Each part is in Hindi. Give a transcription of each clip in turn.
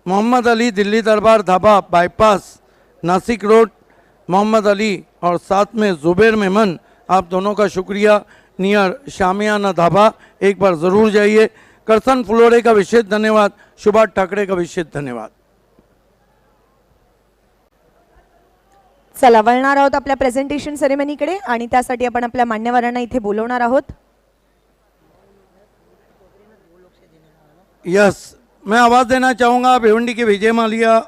मोहम्मद अली दिल्ली दरबार धाबा बाईपास नासिक रोड, मोहम्मद अली और साथ में जुबैर मेमन, आप दोनों का शुक्रिया। नियर शामियाना धाबा एक बार ज़रूर जाइए। करसन फुलोरे का विशेष धन्यवाद, सुभाष ठाकरे का विशेष धन्यवाद। चला वळणार आहोत आपल्या प्रेझेंटेशन सेरेमनीकडे आणि त्यासाठी आपण आपल्या मान्यवरांना इथे बोलवणार आहोत। यस, मैं आवाज़ देना चाहूँगा भिवंडी के विजय मालिया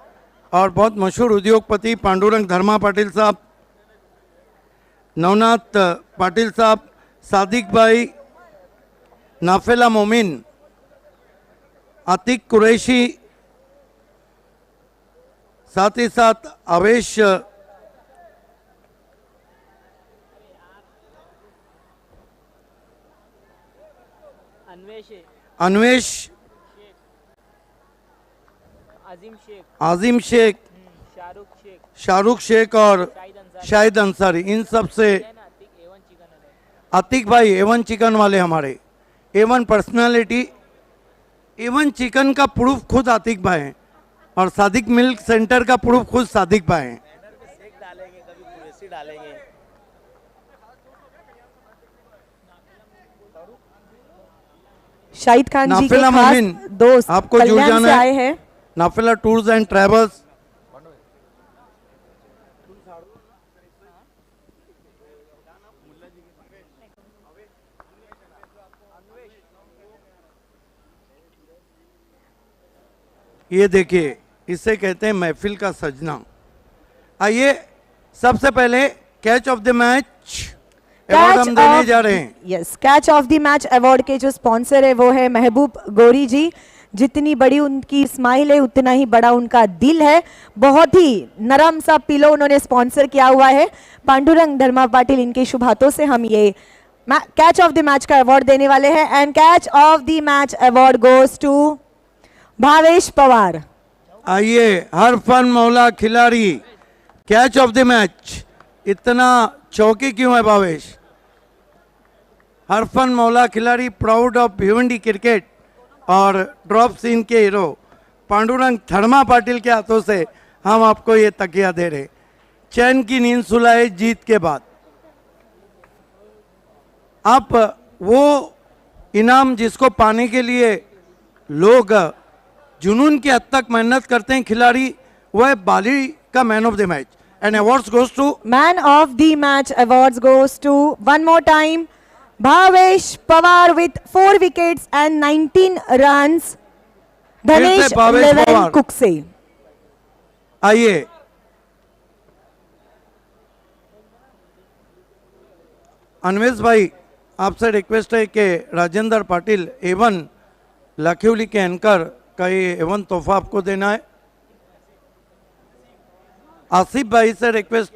और बहुत मशहूर उद्योगपति पांडुरंग धर्मा पाटिल साहब, नवनाथ पाटिल साहब, सादिक भाई, नाफेला मोमिन, आतिक कुरैशी, साथ ही साथ अवेश अन्वेश, आजिम शेख, शाहरुख शेख और शाहिद अंसारी, इन सब से आतिक भाई एवन चिकन वाले हमारे एवन पर्सनालिटी, एवन चिकन का प्रूफ खुद आतिक भाई हैं और सादिक मिल्क सेंटर का प्रूफ खुद सादिक भाई हैं। शाहिद खान जी के नाफिला खास मोमिन, दोस्त आपको जुड़ कल्याण जाना से है। आए हैं। नाफिला टूर्स एंड ट्रैवल्स, ये देखिए इसे कहते हैं महफिल का सजना। आइए सबसे पहले catch of the match award हम देने जा रहे हैं। Yes, catch of the match award के जो स्पॉन्सर है वो है महबूब गौरी जी। जितनी बड़ी उनकी स्माइल है उतना ही बड़ा उनका दिल है। बहुत ही नरम सा पिलो उन्होंने स्पॉन्सर किया हुआ है। पांडुरंग धर्मा पाटिल, इनके शुभ हाथों से हम ये कैच ऑफ द मैच का अवार्ड देने वाले हैं। And catch of the match award goes to Bhavesh Pawar. आइए हर फन मौला खिलाड़ी, कैच ऑफ द मैच। इतना चौकी क्यों है भावेश? हरफन मौला खिलाड़ी, प्राउड ऑफ भिवंडी क्रिकेट और ड्रॉप सीन के हीरो पांडुरंग धर्मा पाटिल के हाथों से हम आपको ये तकिया दे रहे। चैन की नींद सुलाए जीत के बाद। आप वो इनाम जिसको पाने के लिए लोग जुनून की हद तक मेहनत करते हैं खिलाड़ी, वह है बाली का man of the match. And awards goes to man of the match awards goes to one more time Bhavesh Pawar with 4 wickets and 19 runs. Dhanesh Leven Kukse. आइए अन्वेश भाई, आपसे रिक्वेस्ट है कि राजेंद्र पाटिल एवन लाखिवली के एंकर का ये एवन तोहफा आपको देना है। आसिफ भाई से रिक्वेस्ट,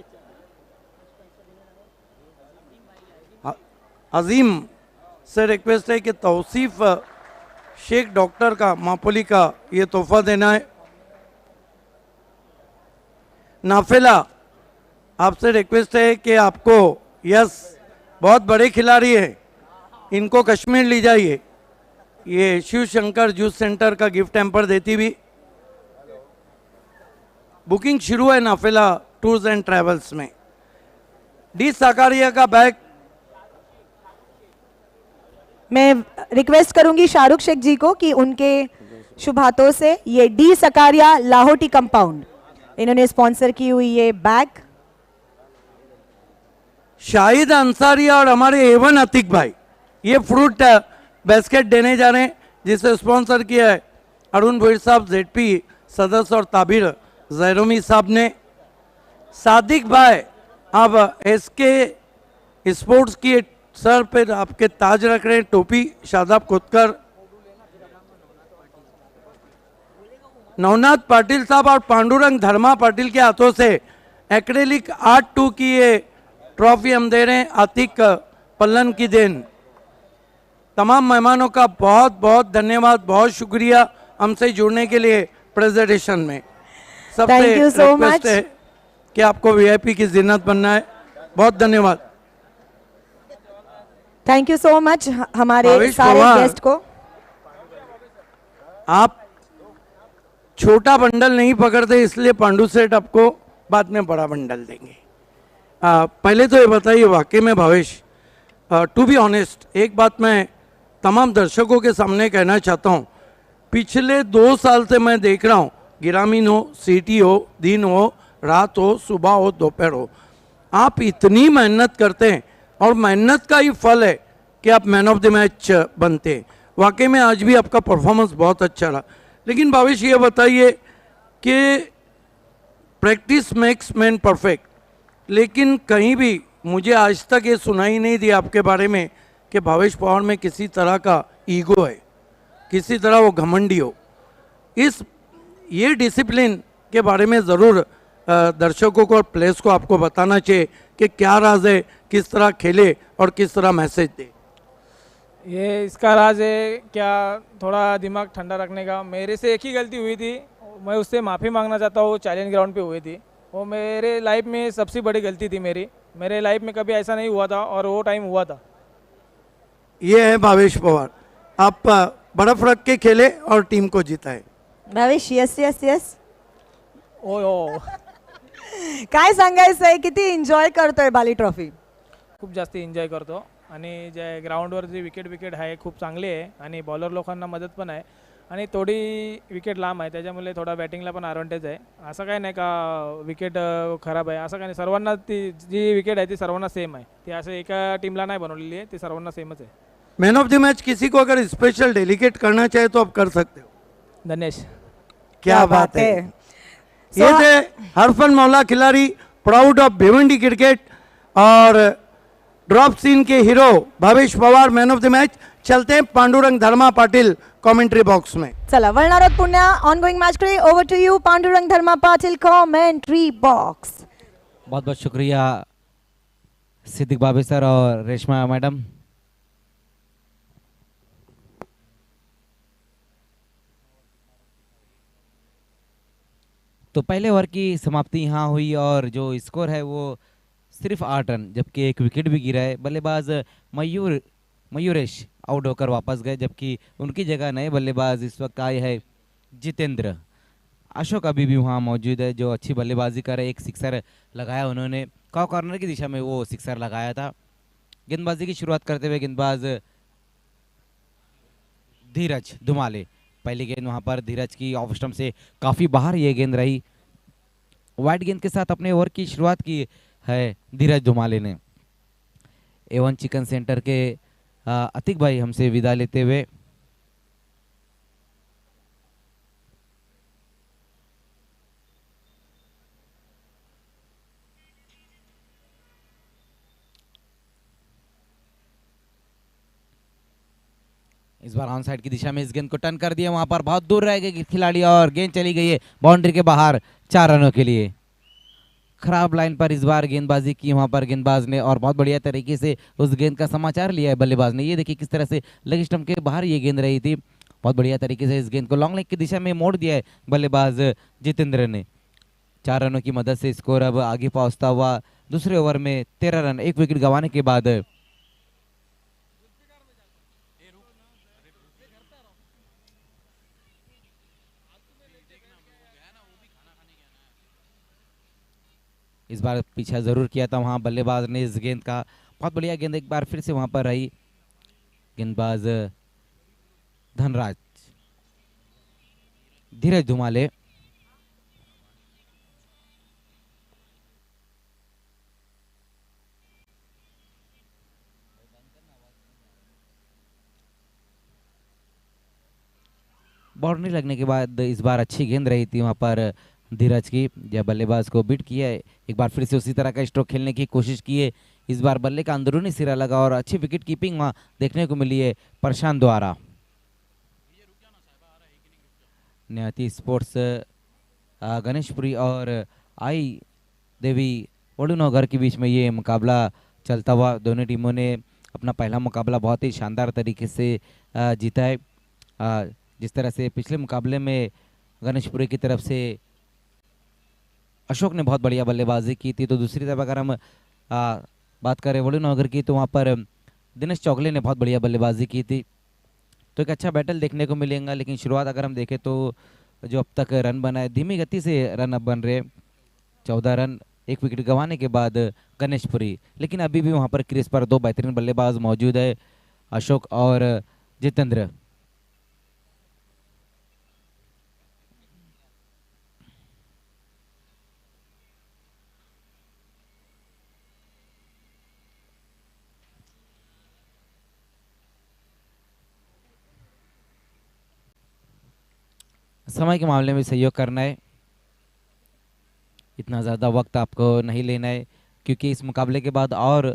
अजीम से रिक्वेस्ट है कि तौसीफ शेख डॉक्टर का मापोली का ये तोहफा देना है। नाफिला, आपसे रिक्वेस्ट है कि आपको, यस बहुत बड़े खिलाड़ी है, इनको कश्मीर ले जाइए। ये शिव शंकर जूस सेंटर का गिफ्ट हैम्पर देती भी। बुकिंग शुरू है नाफिला टूर्स एंड ट्रैवल्स में। डी साकारिया का बैग, मैं रिक्वेस्ट करूंगी शाहरुख शेख जी को कि उनके शुभ हाथों से ये डी सकारिया लाहौटी कंपाउंड, इन्होंने स्पॉन्सर की हुई ये बैग। शाहिद अंसारी और हमारे एवन अतिक भाई ये फ्रूट बास्केट देने जा रहे हैं, जिसे स्पॉन्सर किया है अरुण भोईर साहब, जेडपी सदस्य और ताबिर जैरोमी साहब ने। सादिक भाई, अब एसके स्पोर्ट्स की सर पे आपके ताज रख रहे हैं, टोपी शादाब खोदकर। नवनाथ पाटिल साहब और पांडुरंग धर्मा पाटिल के हाथों से एक्रेलिक आर्ट 2 की ये ट्रॉफी हम दे रहे हैं। आतिक पल्लन की देन। तमाम मेहमानों का बहुत बहुत धन्यवाद, बहुत शुक्रिया हमसे जुड़ने के लिए प्रेजेंटेशन में। सबसे रिक्वेस्ट है कि आपको वीआईपी की जिन्नत बनना है। बहुत धन्यवाद। थैंक यू सो मच हमारे सारे गेस्ट को। आप छोटा बंडल नहीं पकड़ते, इसलिए पांडु सेठ आपको बाद में बड़ा बंडल देंगे। पहले तो ये बताइए, वाकई में भावेश, टू बी ऑनेस्ट, एक बात मैं तमाम दर्शकों के सामने कहना चाहता हूँ, पिछले 2 साल से मैं देख रहा हूँ, ग्रामीण हो, सिटी हो, दिन हो, रात हो, सुबह हो, दोपहर हो, आप इतनी मेहनत करते हैं और मेहनत का ही फल है कि आप मैन ऑफ द मैच बनते हैं। वाकई में आज भी आपका परफॉर्मेंस बहुत अच्छा रहा। लेकिन भावेश ये बताइए कि प्रैक्टिस मेक्स मैन परफेक्ट, लेकिन कहीं भी मुझे आज तक ये सुनाई नहीं दी आपके बारे में कि भावेश पवार में किसी तरह का ईगो है, किसी तरह वो घमंडी हो। ये डिसिप्लिन के बारे में ज़रूर दर्शकों को और प्लेयर्स को आपको बताना चाहिए कि क्या राज है, किस तरह खेले और किस तरह मैसेज दे। ये इसका राज है क्या, थोड़ा दिमाग ठंडा रखने का। मेरे से एक ही गलती हुई थी, मैं उससे माफ़ी मांगना चाहता हूँ। चैलेंज ग्राउंड पे हुई थी, वो मेरे लाइफ में सबसे बड़ी गलती थी मेरी। मेरे लाइफ में कभी ऐसा नहीं हुआ था और वो टाइम हुआ था। ये है भावेश पवार, आप बर्फ रख के खेले और टीम को जिताए। भावेश, यस यस यस, ओ काय सांगायचंय, किती एन्जॉय करतोय बाली ट्रॉफी? खूप जास्त एन्जॉय करतो आणि जे ग्राउंडवर जे विकेट आहे खूप चांगली आहे आणि बॉलर लोकांना मदत पण आहे आणि थोडी विकेट लांब आहे, त्याच्यामुळे थोडा बॅटिंगला पण ॲडव्हान्टेज आहे। असं काही नाही का विकेट खराब आहे, असं काही नाही। सर्वांना ती जी विकेट आहे ती सर्वांना सेम आहे, ती असं एका टीमला नाही बनवलेली आहे, ती सर्वांना सेमच आहे। मैन ऑफ द मैच किसी को अगर स्पेशल डेलीकेट करना चाहे तो आप कर सकते हो। धनेश, क्या बात है। ये थे हरफन मौला खिलाड़ी, प्राउड ऑफ भिवंडी क्रिकेट और ड्रॉप सीन के hero Bhavesh Pawar, man of the match. चलते हैं पांडुरंग धर्मा पाटिल कमेंट्री बॉक्स में। चला वळणार आहोत पुन्हा ऑनगोइंग मॅच कडे। Over to you Pandurang Dharma Patil, commentary box. बहुत बहुत शुक्रिया सिद्दीक बाबे सर और रेशमा मैडम। तो पहले ओवर की समाप्ति यहाँ हुई और जो स्कोर है वो सिर्फ 8 रन, जबकि एक विकेट भी गिरा है। बल्लेबाज मयूरेश आउट होकर वापस गए, जबकि उनकी जगह नए बल्लेबाज इस वक्त आए हैं जितेंद्र। अशोक अभी भी वहाँ मौजूद है जो अच्छी बल्लेबाजी कर रहे। एक सिक्सर लगाया उन्होंने, कॉर्नर की दिशा में वो सिक्सर लगाया था। गेंदबाजी की शुरुआत करते हुए गेंदबाज धीरज धुमाले, पहली गेंद वहाँ पर धीरज की ऑफ स्टंप से काफ़ी बाहर ये गेंद रही। वाइड गेंद के साथ अपने ओवर की शुरुआत की है धीरज धुमाले ने। A1 चिकन सेंटर के अतिक भाई हमसे विदा लेते हुए। इस बार ऑन साइड की दिशा में इस गेंद को टर्न कर दिया, वहां पर बहुत दूर रह गए खिलाड़ी और गेंद चली गई है बाउंड्री के बाहर 4 रनों के लिए। खराब लाइन पर इस बार गेंदबाजी की वहां पर गेंदबाज ने और बहुत बढ़िया तरीके से उस गेंद का समाचार लिया है बल्लेबाज ने। ये देखिए किस तरह से लेग स्टंप के बाहर ये गेंद रही थी, बहुत बढ़िया तरीके से इस गेंद को लॉन्ग लेग की दिशा में मोड़ दिया है बल्लेबाज जितेंद्र ने। 4 रनों की मदद से स्कोर अब आगे पहुंचता हुआ दूसरे ओवर में 13 रन, 1 विकेट गंवाने के बाद इस बार पीछा जरूर किया था वहां बल्लेबाज ने इस गेंद का। बहुत बढ़िया गेंद एक बार फिर से वहां पर रही। गेंदबाज धनराज, धीरज धुमाले, बाउंड्री लगने के बाद इस बार अच्छी गेंद रही थी वहां पर धीरज की, जब बल्लेबाज को बीट किया है। एक बार फिर से उसी तरह का स्ट्रोक खेलने की कोशिश की है। इस बार बल्ले का अंदरूनी सिरा लगा और अच्छी विकेट कीपिंग वहां देखने को मिली है प्रशांत द्वारा। न्याती स्पोर्ट्स गणेशपुरी और आई देवी वडुनगर के बीच में ये मुकाबला चलता हुआ। दोनों टीमों ने अपना पहला मुकाबला बहुत ही शानदार तरीके से जीता है। जिस तरह से पिछले मुकाबले में गणेशपुरी की तरफ से अशोक ने बहुत बढ़िया बल्लेबाजी की थी, तो दूसरी तरफ अगर हम बात करें वडुनगर की तो वहाँ पर दिनेश चौगले ने बहुत बढ़िया बल्लेबाजी की थी। तो एक अच्छा बैटल देखने को मिलेगा, लेकिन शुरुआत अगर हम देखें तो जो अब तक रन बनाए, धीमी गति से रन अब बन रहे। 14 रन 1 विकेट गंवाने के बाद गणेशपुरी, लेकिन अभी भी वहां पर क्रीज पर 2 बेहतरीन बल्लेबाज मौजूद है, अशोक और जितेंद्र। समय के मामले में सहयोग करना है, इतना ज़्यादा वक्त आपको नहीं लेना है, क्योंकि इस मुकाबले के बाद और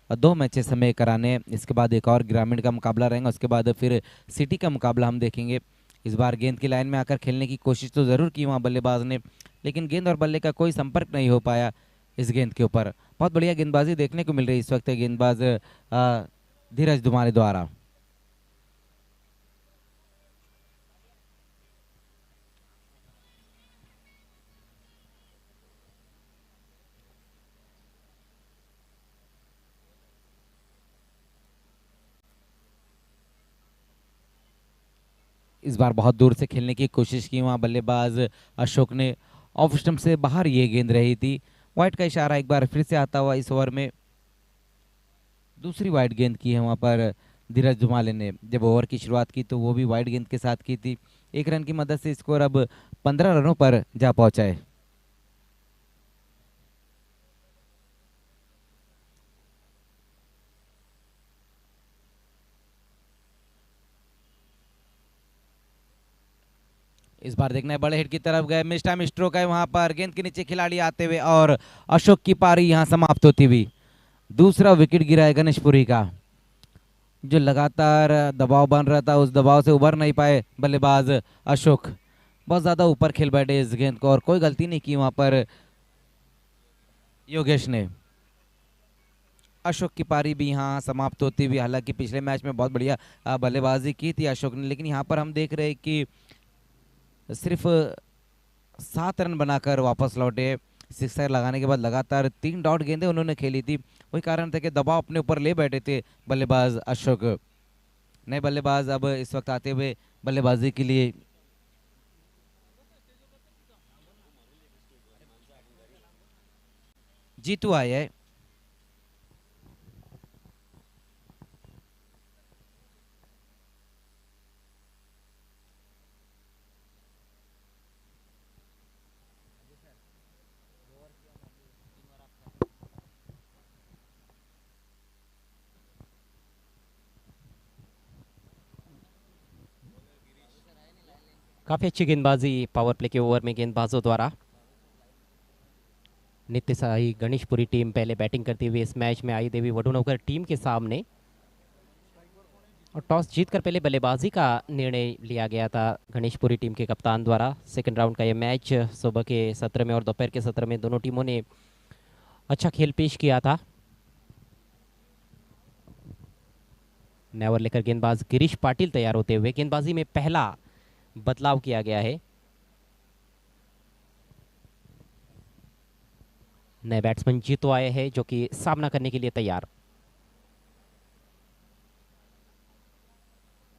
2 मैचेस हमें कराने हैं। इसके बाद एक और ग्रामीण का मुकाबला रहेगा, उसके बाद फिर सिटी का मुकाबला हम देखेंगे। इस बार गेंद की लाइन में आकर खेलने की कोशिश तो ज़रूर की वहाँ बल्लेबाज ने, लेकिन गेंद और बल्ले का कोई संपर्क नहीं हो पाया इस गेंद के ऊपर। बहुत बढ़िया गेंदबाजी देखने को मिल रही है इस वक्त गेंदबाज धीरज धुमारे द्वारा। इस बार बहुत दूर से खेलने की कोशिश की वहाँ बल्लेबाज अशोक ने, ऑफ स्टंप से बाहर ये गेंद रही थी। वाइड का इशारा एक बार फिर से आता हुआ इस ओवर में। दूसरी वाइड गेंद की है वहाँ पर धीरज धुमाले ने। जब ओवर की शुरुआत की तो वो भी वाइड गेंद के साथ की थी। 1 रन की मदद से स्कोर अब 15 रनों पर जा पहुंचा है। इस बार देखना है बड़े हिट की तरफ गए, मिस टाइम स्ट्रोक है वहां पर, गेंद के नीचे खिलाड़ी आते हुए और अशोक की पारी यहां समाप्त होती हुई। दूसरा विकेट गिरा है गणेशपुरी का। जो लगातार दबाव बन रहा था उस दबाव से उभर नहीं पाए बल्लेबाज अशोक, बहुत ज्यादा ऊपर खेल बैठे इस गेंद को और कोई गलती नहीं की वहां पर योगेश ने। अशोक की पारी भी यहाँ समाप्त होती हुई। हालांकि पिछले मैच में बहुत बढ़िया बल्लेबाजी की थी अशोक ने, लेकिन यहाँ पर हम देख रहे हैं कि सिर्फ 7 रन बनाकर वापस लौटे। सिक्सर लगाने के बाद लगातार 3 डॉट गेंदें उन्होंने खेली थी। वही कारण था कि दबाव अपने ऊपर ले बैठे थे बल्लेबाज अशोक। नए बल्लेबाज अब इस वक्त आते हुए बल्लेबाजी के लिए। जीतू आए है। काफ़ी अच्छी गेंदबाजी पावर प्ले के ओवर में गेंदबाजों द्वारा। नित्य साई गणेशपुरी टीम पहले बैटिंग करती हुई इस मैच में आई देवी वडुनोकर टीम के सामने, और टॉस जीतकर पहले बल्लेबाजी का निर्णय लिया गया था गणेशपुरी टीम के कप्तान द्वारा। सेकंड राउंड का ये मैच सुबह के सत्र में और दोपहर के सत्र में दोनों टीमों ने अच्छा खेल पेश किया था। नया ओवर लेकर गेंदबाज गिरीश पाटिल तैयार होते हुए। गेंदबाजी में पहला बदलाव किया गया है। नए बैट्समैन जीतो आए हैं जो कि सामना करने के लिए तैयार।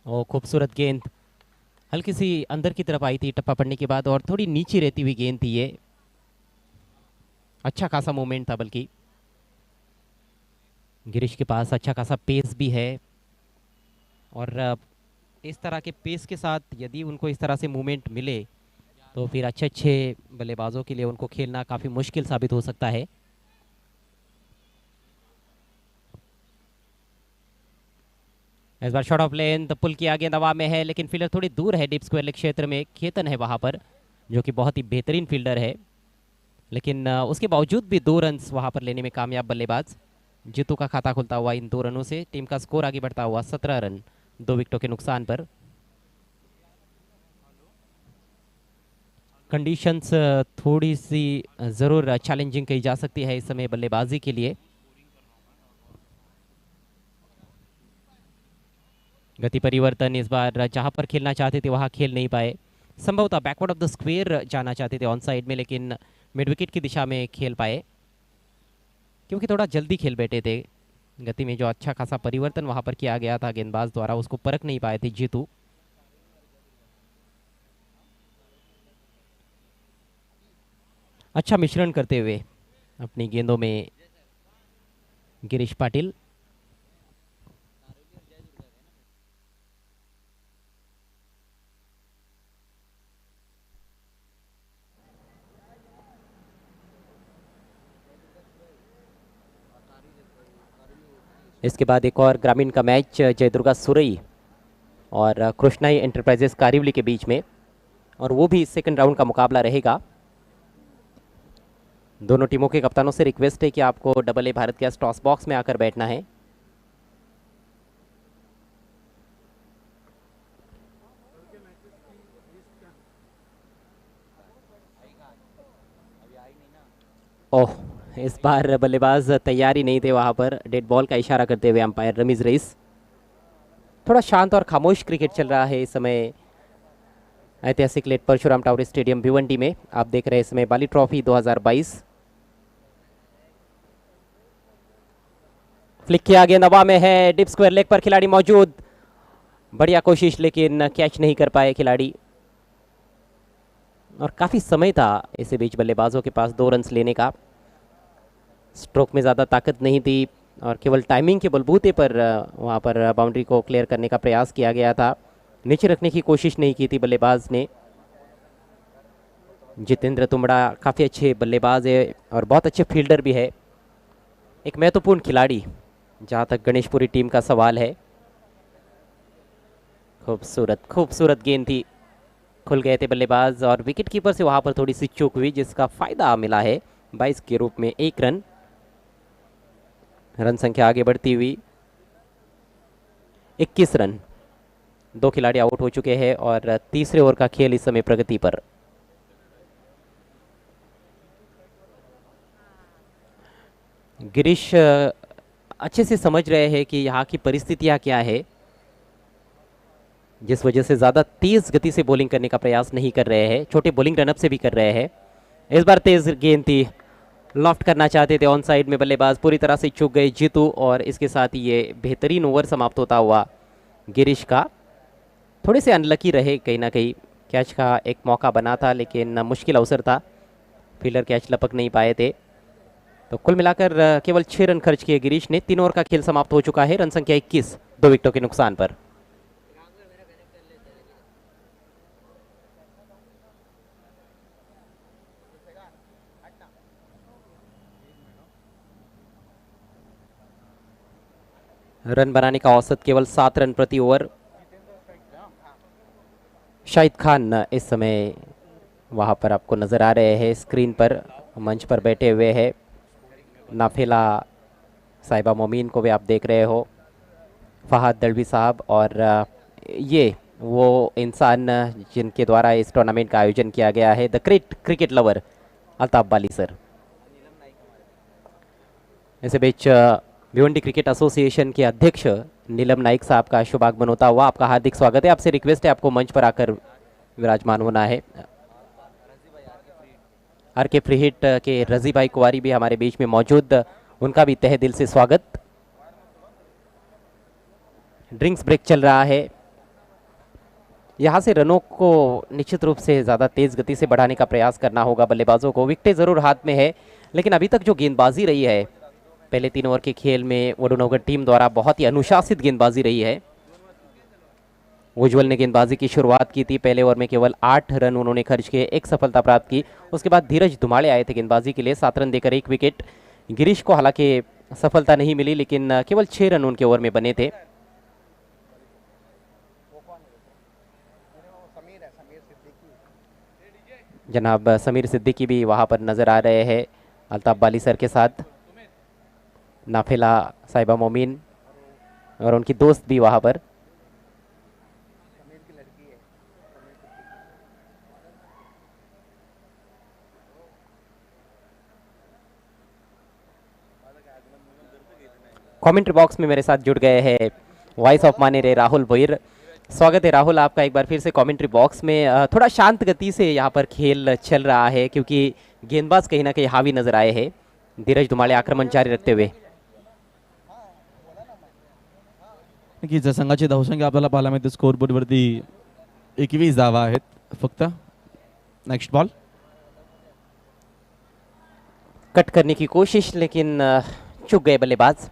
और खूबसूरत गेंद हल्की सी अंदर की तरफ आई थी टप्पा पड़ने के बाद, और थोड़ी नीचे रहती हुई गेंद थी ये। अच्छा खासा मूवमेंट था, बल्कि गिरीश के पास अच्छा खासा पेस भी है, और इस तरह के पेस के साथ यदि उनको इस तरह से मूवमेंट मिले तो फिर अच्छे अच्छे बल्लेबाजों के लिए उनको खेलना काफ़ी मुश्किल साबित हो सकता है। इस बार शॉट ऑफ लेंथ पुल किया गेंद हवा में है, लेकिन फील्डर थोड़ी दूर है डीप स्क्वायर लेग क्षेत्र में। खेतन है वहां पर जो कि बहुत ही बेहतरीन फील्डर है, लेकिन उसके बावजूद भी 2 रन वहां पर लेने में कामयाब बल्लेबाज। जीतू का खाता खुलता हुआ इन 2 रनों से। टीम का स्कोर आगे बढ़ता हुआ 17 रन 2 विकेटों के नुकसान पर। कंडीशंस थोड़ी सी ज़रूर चैलेंजिंग कही जा सकती है इस समय बल्लेबाजी के लिए। गति परिवर्तन इस बार जहां पर खेलना चाहते थे वहां खेल नहीं पाए। संभवतः बैकवर्ड ऑफ द स्क्वायर जाना चाहते थे ऑन साइड में, लेकिन मिड विकेट की दिशा में खेल पाए क्योंकि थोड़ा जल्दी खेल बैठे थे। गति में जो अच्छा खासा परिवर्तन वहां पर किया गया था गेंदबाज द्वारा, उसको परख नहीं पाए थे जीतू। अच्छा मिश्रण करते हुए अपनी गेंदों में गिरीश पाटिल। इसके बाद एक और ग्रामीण का मैच जयदुर्गा सुरई और कृष्णाई एंटरप्राइजेस कारिवली के बीच में, और वो भी सेकंड राउंड का मुकाबला रहेगा। दोनों टीमों के कप्तानों से रिक्वेस्ट है कि आपको double A Bharat gas toss box में आकर बैठना है। ओह, इस बार बल्लेबाज तैयारी नहीं थे, वहां पर डेड बॉल का इशारा करते हुए अंपायर रमीज रईस। थोड़ा शांत और खामोश क्रिकेट चल रहा है इस समय ऐतिहासिक late Parshuram tower stadium Bhiwandi में। आप देख रहे हैं इस समय बाली ट्रॉफी 2022। फ्लिक किया गेंद हवा में है, डिप स्क्वायर लेग पर खिलाड़ी मौजूद। बढ़िया कोशिश, लेकिन कैच नहीं कर पाए खिलाड़ी, और काफी समय था इसी बीच बल्लेबाजों के पास 2 रन्स लेने का। स्ट्रोक में ज़्यादा ताकत नहीं थी और केवल टाइमिंग के बलबूते पर वहाँ पर बाउंड्री को क्लियर करने का प्रयास किया गया था। नीचे रखने की कोशिश नहीं की थी बल्लेबाज ने। जितेंद्र तुमड़ा काफ़ी अच्छे बल्लेबाज है और बहुत अच्छे फील्डर भी है, एक महत्वपूर्ण खिलाड़ी जहाँ तक गणेशपुरी टीम का सवाल है। खूबसूरत खूबसूरत गेंद थी, खुल गए थे बल्लेबाज और विकेट कीपर से वहाँ पर थोड़ी सी चूक हुई, जिसका फायदा मिला है 22 के रूप में 1 रन। रन संख्या आगे बढ़ती हुई 21 रन। 2 खिलाड़ी आउट हो चुके हैं और तीसरे ओवर का खेल इस समय प्रगति पर। गिरीश अच्छे से समझ रहे हैं कि यहाँ की परिस्थितियाँ क्या है, जिस वजह से ज़्यादा तेज़ गति से बॉलिंग करने का प्रयास नहीं कर रहे हैं, छोटे बॉलिंग रनअप से भी कर रहे हैं। इस बार तेज़ गेंद थी, लॉफ्ट करना चाहते थे, ऑन साइड में बल्लेबाज पूरी तरह से चूक गए जीतू, और इसके साथ ही ये बेहतरीन ओवर समाप्त होता हुआ गिरीश का। थोड़े से अनलकी रहे कहीं ना कहीं, कैच का एक मौका बना था लेकिन मुश्किल अवसर था, फील्डर कैच लपक नहीं पाए थे। तो कुल मिलाकर केवल 6 रन खर्च किए गिरीश ने। 3 ओवर का खेल समाप्त हो चुका है, रन संख्या 21, 2 विकेटों के नुकसान पर। रन बनाने का औसत केवल 7 रन प्रति ओवर। शाहिद खान इस समय वहां पर आपको नजर आ रहे हैं स्क्रीन पर, मंच पर बैठे हुए हैं। नाफेला साहिबा मोमीन को भी आप देख रहे हो, फहद दलवी साहब, और ये वो इंसान जिनके द्वारा इस टूर्नामेंट का आयोजन किया गया है, the great cricket lover Altaf Bali sir. इस बीच भिवंडी क्रिकेट एसोसिएशन के अध्यक्ष नीलम नाइक साहब का शुभागमन होता हुआ आपका हार्दिक स्वागत है। आपसे रिक्वेस्ट है, आपको मंच पर आकर विराजमान होना है। आर के फ्री हिट के रजी भाई कुंवारी भी हमारे बीच में मौजूद, उनका भी तहे दिल से स्वागत। ड्रिंक्स ब्रेक चल रहा है। यहाँ से रनों को निश्चित रूप से ज़्यादा तेज़ गति से बढ़ाने का प्रयास करना होगा बल्लेबाजों को। विकेटें ज़रूर हाथ में है, लेकिन अभी तक जो गेंदबाजी रही है पहले 3 ओवर के खेल में वडुनगर टीम द्वारा बहुत ही अनुशासित गेंदबाजी रही है। उज्जवल ने गेंदबाजी की शुरुआत की थी, पहले ओवर में केवल 8 रन उन्होंने खर्च किए, 1 सफलता प्राप्त की। उसके बाद धीरज धुमाड़े आए थे गेंदबाजी के लिए, 7 रन देकर 1 विकेट। गिरीश को हालांकि सफलता नहीं मिली, लेकिन केवल 6 रन उनके ओवर में बने थे। जनाब समीर सिद्दीकी भी वहां पर नजर आ रहे हैं अल्ताफ बाली सर के साथ। नाफेला साहिबा मोमीन और उनकी दोस्त भी वहां पर। कमेंट्री बॉक्स में मेरे साथ जुड़ गए हैं वॉइस ऑफ माने रे राहुल भोईर। स्वागत है राहुल आपका एक बार फिर से कमेंट्री बॉक्स में। थोड़ा शांत गति से यहाँ पर खेल चल रहा है क्योंकि गेंदबाज कहीं ना कहीं हावी नजर आए हैं। धीरज धुमाळे आक्रमण जारी रखते हुए। की संघाची धावसंख्या आपल्याला पाहायला मिळते स्कोरबोर्डवरती 21 धावा आहेत फक्त। नेक्स्ट बॉल कट करने की कोशिश, लेकिन चूक गए बल्लेबाज।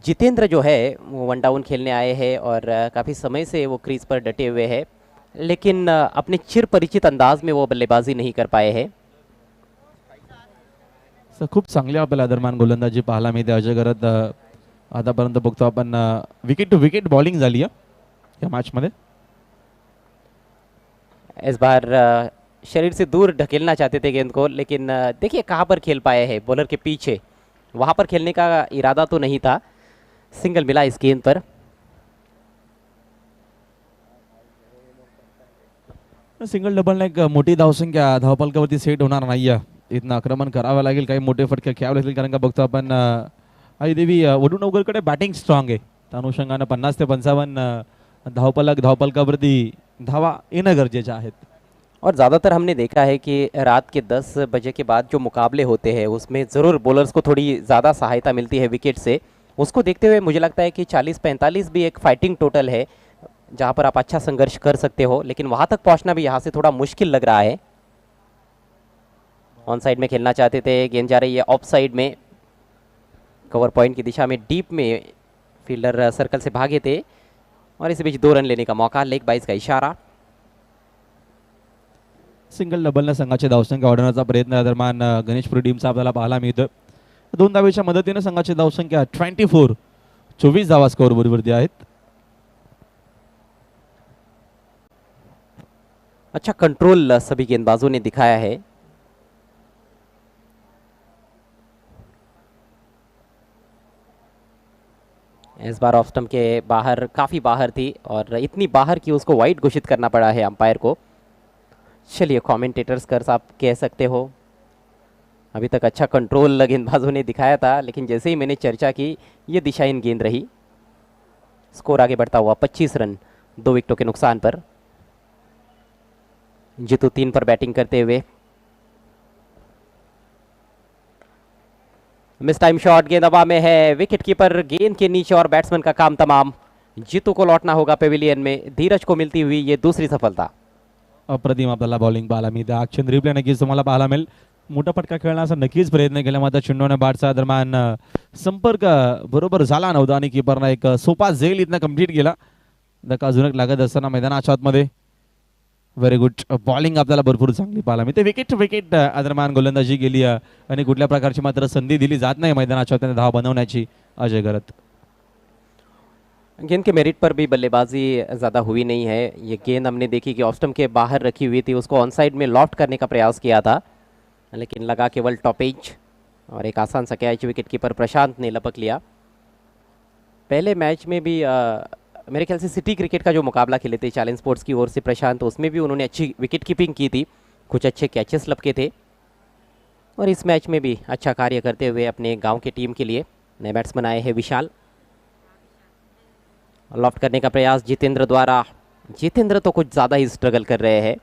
जितेंद्र जो है वो वन डाउन खेलने आए हैं और काफ़ी समय से वो क्रीज पर डटे हुए हैं, लेकिन अपने चिर परिचित अंदाज में वो बल्लेबाजी नहीं कर पाए हैं। खूप चांगली आपल्याला दरम्यान गोलंदाजी पाहायला मिळते अजय करत आतापर्यंत बघतो आपण विकेट टू विकेट बॉलिंग झाली आहे या मॅचमध्ये। इस बार शरीर से दूर ढकेलना चाहते थे गेंद को, लेकिन देखिए कहाँ पर खेल पाए हैं, बॉलर के पीछे, वहाँ पर खेलने का इरादा तो नहीं था। सिंगल मिला इस गेंद पर। सिंगल डबल एक मोठी धावसंख्या धावपलकावरती सेट होणार नाही आहे, इथनं आक्रमण करावं लागेल, काही मोठे फटके खेळावे लागतील, कारण का बघतो आपण आईदेवी वडूनवरकडे बॅटिंग स्ट्रॉंग आहे, त्या अनुषंगानं 50 ते 55 धावपलकावरती धावा येणं गरजेचे आहेत। और ज़्यादातर हमने देखा है कि रात के 10 बजे के बाद जो मुकाबले होते हैं उसमें ज़रूर बॉलर्स को थोड़ी ज़्यादा सहायता मिलती है विकेट से। उसको देखते हुए मुझे लगता है कि 40-45 भी एक फाइटिंग टोटल है जहां पर आप अच्छा संघर्ष कर सकते हो, लेकिन वहां तक पहुंचना भी यहां से थोड़ा मुश्किल लग रहा है। ऑन साइड में खेलना चाहते थे, गेंद जा रही है ऑफ साइड में, कवर पॉइंट की दिशा में डीप में फील्डर सर्कल से भागे थे और इस बीच 2 रन लेने का मौका। लेग बाइस का इशारा। सिंगल डबलने संघाची धावसंख्या वाढवण्याचा प्रयत्न दरम्यान गणेशपुरी टीमचा आपल्याला पाहायला मिळतो। 2 धावेच्या मदतीने संघाची धावसंख्या 24 धावा स्कोअर बोर्डवरती आहेत। अच्छा कंट्रोल सभी गेंदबाजों ने दिखाया है। इस बार ऑफ स्टंप के बाहर, काफ़ी बाहर थी और इतनी बाहर कि उसको वाइड घोषित करना पड़ा है अंपायर को। चलिए कमेंटेटर्स कर साहब कह सकते हो, अभी तक अच्छा कंट्रोल गेंदबाजों ने दिखाया था, लेकिन जैसे ही मैंने चर्चा की ये दिशाहीन गेंद रही। स्कोर आगे बढ़ता हुआ 25 रन 2 विकेटों के नुकसान पर। जीतू 3 पर बैटिंग करते हुए। मिस टाइम शॉट, गेंद हवा में है, विकेट कीपर गेंद के नीचे और बैट्समैन का काम तमाम। जीतू को लौटना होगा पेविलियन में। धीरज को मिलती हुई ये दूसरी सफलता। अप्रतिम आपल्याला बॉलिंग पाहायला मिळते। ॲक्शन रिप्ले नक्कीच तुम्हाला पाहायला मिळेल। मोठा फटका खेळण्याचा नक्कीच प्रयत्न केला, मात्र चेंडूने बॅटचा दरम्यान संपर्क बरोबर झाला नव्हता आणि कीपरने एक सोपा झेल इथनं कंप्लीट केला। धक्का अजून एक लागत असताना मैदानाच्या आतमध्ये व्हेरी गुड बॉलिंग आपल्याला भरपूर चांगली पाहायला मिळते। विकेट टू विकेट दरम्यान गोलंदाजी केली आणि कुठल्या प्रकारची मात्र संधी दिली जात नाही मैदानाच्या आतमध्ये धाव बनवण्याची अजय गरत। गेंद के मेरिट पर भी बल्लेबाजी ज़्यादा हुई नहीं है। ये गेंद हमने देखी कि ऑफ स्टंप के बाहर रखी हुई थी, उसको ऑन साइड में लॉफ्ट करने का प्रयास किया था, लेकिन लगा केवल टॉपेज और एक आसान सा कैच विकेट कीपर प्रशांत ने लपक लिया। पहले मैच में भी मेरे ख्याल से सिटी क्रिकेट का जो मुकाबला खेले थे चैलेंज स्पोर्ट्स की ओर से प्रशांत, उसमें भी उन्होंने अच्छी विकेट कीपिंग की थी, कुछ अच्छे कैचेस लपके थे और इस मैच में भी अच्छा कार्य करते हुए अपने गांव की टीम के लिए नए बैट्समैन आए हैं विशाल। लॉफ्ट करने का प्रयास जितेंद्र द्वारा। जितेंद्र तो कुछ ज़्यादा ही स्ट्रगल कर रहे हैं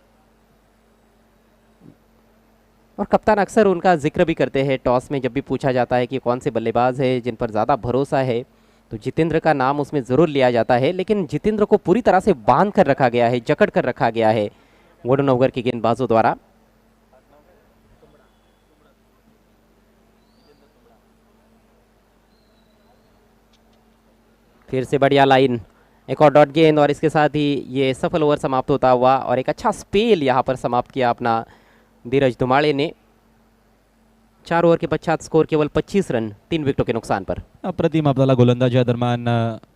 और कप्तान अक्सर उनका जिक्र भी करते हैं टॉस में, जब भी पूछा जाता है कि कौन से बल्लेबाज है जिन पर ज़्यादा भरोसा है तो जितेंद्र का नाम उसमें ज़रूर लिया जाता है, लेकिन जितेंद्र को पूरी तरह से बांध कर रखा गया है, जकड़ कर रखा गया है वडनगर के गेंदबाजों द्वारा। फिर से बढ़िया लाइन, एक और डॉट गेंद और इसके साथ ही ये सफल ओवर समाप्त होता हुआ और एक अच्छा स्पेल यहाँ पर समाप्त किया अपना धीरज धुमाड़े ने। 4 ओवर के पश्चात स्कोर केवल 25 रन 3 विकेटों के नुकसान पर। अप्रतिम आपल्याला गोलंदाजी दरम्यान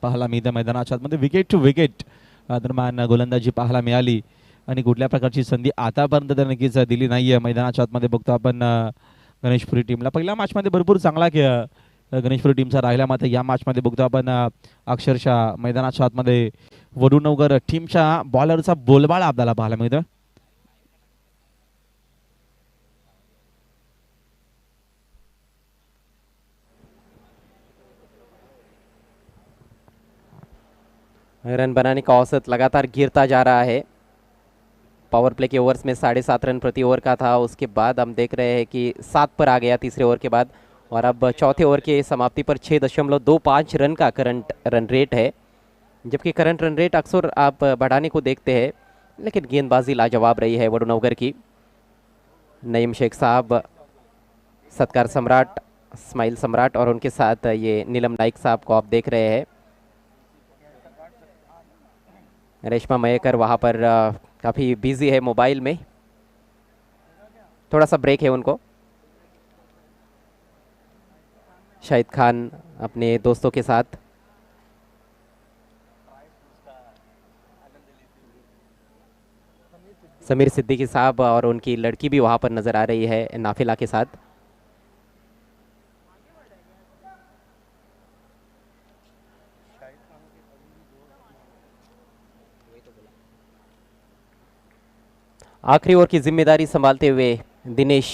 पाहायला मिळते मैदानाच्या आतमध्ये। विकेट टू विकेट दरम्यान गोलंदाजी पाहायला मिळाली आणि कुठल्या प्रकारची संधी आतापर्यंत तर नक्कीच दिली नाही आहे मैदानाच्या आतमध्ये। बघतो आपण गणेशपुरी टीमला पहिल्या मॅचमध्ये भरपूर चांगला गणेशपुरी टीमचा राहिला, मात्र या मॅचमध्ये बघतो आपण अक्षरशः मैदानाच्या आतमध्ये वडूनगर टीमच्या बॉलरचा बोलबाला आपल्याला पाहायला मिळतो। रन बनाने का औसत लगातार गिरता जा रहा है। पावर प्ले के ओवर्स में 7.5 रन प्रति ओवर का था, उसके बाद हम देख रहे हैं कि 7 पर आ गया तीसरे ओवर के बाद और अब चौथे ओवर के समाप्ति पर 6.25 रन का करंट रन रेट है, जबकि करंट रन रेट अक्सर आप बढ़ाने को देखते हैं, लेकिन गेंदबाजी लाजवाब रही है वडनगर की। नईम शेख साहब, सत्कार सम्राट, स्माइल सम्राट और उनके साथ ये नीलम नाइक साहब को आप देख रहे हैं। रेशमा मयेकर वहाँ पर काफ़ी बिजी है मोबाइल में, थोड़ा सा ब्रेक है उनको। शाहिद खान अपने दोस्तों के साथ, समीर सिद्दीकी साहब और उनकी लड़की भी वहाँ पर नज़र आ रही है नाफिला के साथ। आखिरी ओवर की जिम्मेदारी संभालते हुए Dinesh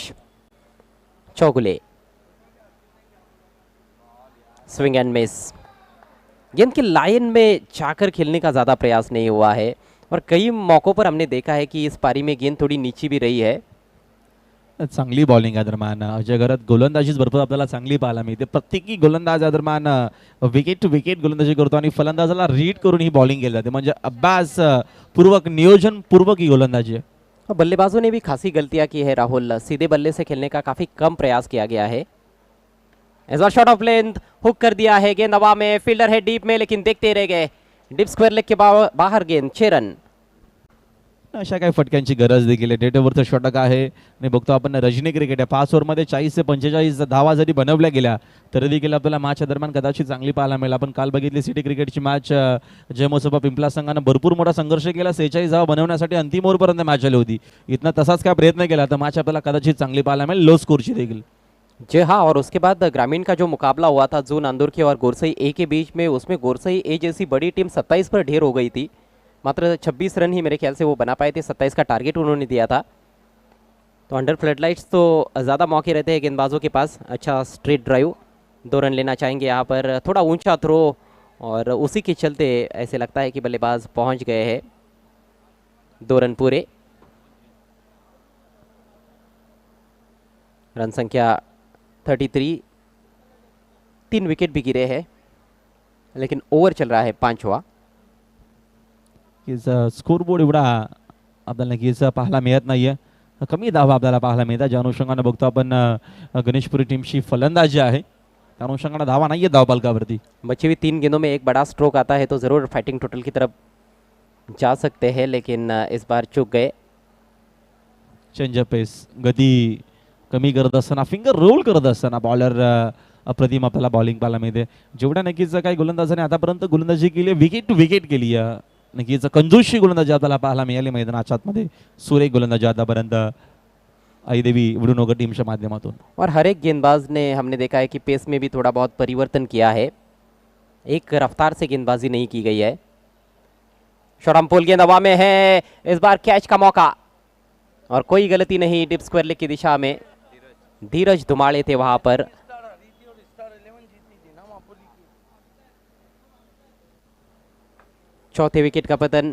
Chougule, swing and miss. गेंद के लाइन में जाकर खेलने का ज़्यादा प्रयास नहीं हुआ है और कई मौक़ों पर हमने देखा है कि इस पारी में गेंद थोडी नीची भी रही है। चांगली बॉलिंग आहे दरम्यान अजय घरात गोलंदाजीच भरपूर आपल्याला चांगली पाहायला मिळते. प्रत्येकी गोलंदाज दरम्यान विकेट टू विकेट गोलंदाजी करतो आणि फलंदाजाला रीड करून ही बॉलिंग केली जाते. म्हणजे अभ्यास पूर्वक, नियोजन पूर्वक ही गोलंदाजी आहे. बल्लेबाजों ने भी खासी गलतियां की है राहुल, सीधे बल्ले से खेलने का काफ़ी कम प्रयास किया गया है। इस बार शॉट ऑफ लेंथ हुक कर दिया है, गेंद हवा में, फील्डर है डीप में लेकिन देखते रह गए। डीप स्क्वायर लेग के बाहर गेंद, 6 रन। अशा काही फटक्यांची गरज देखील आहे. डेट ओव्हरचं षटक आहे आणि बघतो आपण रजनी क्रिकेट आहे. 5 ओव्हरमध्ये 40 ते 45 धावा जरी बनवल्या गेल्या तरी देखील आपल्याला मॅच दरम्यान कदाचित चांगली पाहायला मिळेल. आपण काल बघितली सिटी क्रिकेटची मॅच, जयमोसोबा पिंपला संघानं भरपूर मोठा संघर्ष केला. 46 धावा बनवण्यासाठी अंतिम ओव्हरपर्यंत मॅच आली होती. इतना तसाच काय प्रयत्न केला तर मॅच आपल्याला कदाचित चांगली पाहायला मिळेल, लो स्कोरची देखील. जी हाँ, और उसके बाद ग्रामीण का जो मुकाबला हुआ था जून अंदुरकी और गोरसई ए के बीच में, उसमें गोरसई ए जैसी बड़ी टीम 27 पर ढेर हो गई थी। मात्र 26 रन ही मेरे ख्याल से वो बना पाए थे, 27 का टारगेट उन्होंने दिया था। तो अंडर फ्लडलाइट्स तो ज़्यादा मौके रहते हैं गेंदबाजों के पास। अच्छा स्ट्रेट ड्राइव, 2 रन लेना चाहेंगे यहाँ पर, थोड़ा ऊंचा थ्रो और उसी के चलते ऐसे लगता है कि बल्लेबाज पहुँच गए हैं। 2 रन पूरे, रन संख्या 33, 3 विकेट भी गिरे हैं लेकिन ओवर चल रहा है 5वां। स्कोरबोर्ड एवढा आपल्याला नक्कीच पाहायला मिळत नाहीये, कमी धावा आपल्याला पाहायला मिळतात. ज्या अनुषंगाने बघतो आपण गणेशपुरी टीमची फलंदाजी आहे, त्या अनुषंगाने धावा नाहीये धावपालकावरती. बची हुई 3 गेंदों में एक बड़ा स्ट्रोक आता है तो ज़रूर फाइटिंग टोटल की तरफ जा सकते हैं, लेकिन इस बार चूक गए. चेंजअप पेस, गती कमी करत असताना, फिंगर रोल करत असताना बॉलर अप्रतिम आपल्याला बॉलिंग पाहायला मिळते. जेवढ्या नक्कीच काही गोलंदाजाने आतापर्यंत गोलंदाजी केली आहे, विकेट टू विकेट केली आहे, नक्कीच कंजूसशी गोलंदाजी आपल्याला पाहायला मिळाली मैदानाच्या आतमध्ये. सुरेख गोलंदाजी आतापर्यंत आईदेवी वडुनोगर टीमच्या माध्यमातून. और हर एक गेंदबाज ने हमने देखा है कि पेस में भी थोड़ा बहुत परिवर्तन किया है, एक रफ्तार से गेंदबाजी नहीं की गई है. शॉर्ट पोल गेंद हवा में है, इस बार कैच का मौका और कोई गलती नहीं. डिप स्क्वायर लेग की दिशा में धीरज धुमाड़े थे वहां पर. चौथे विकेट का पतन.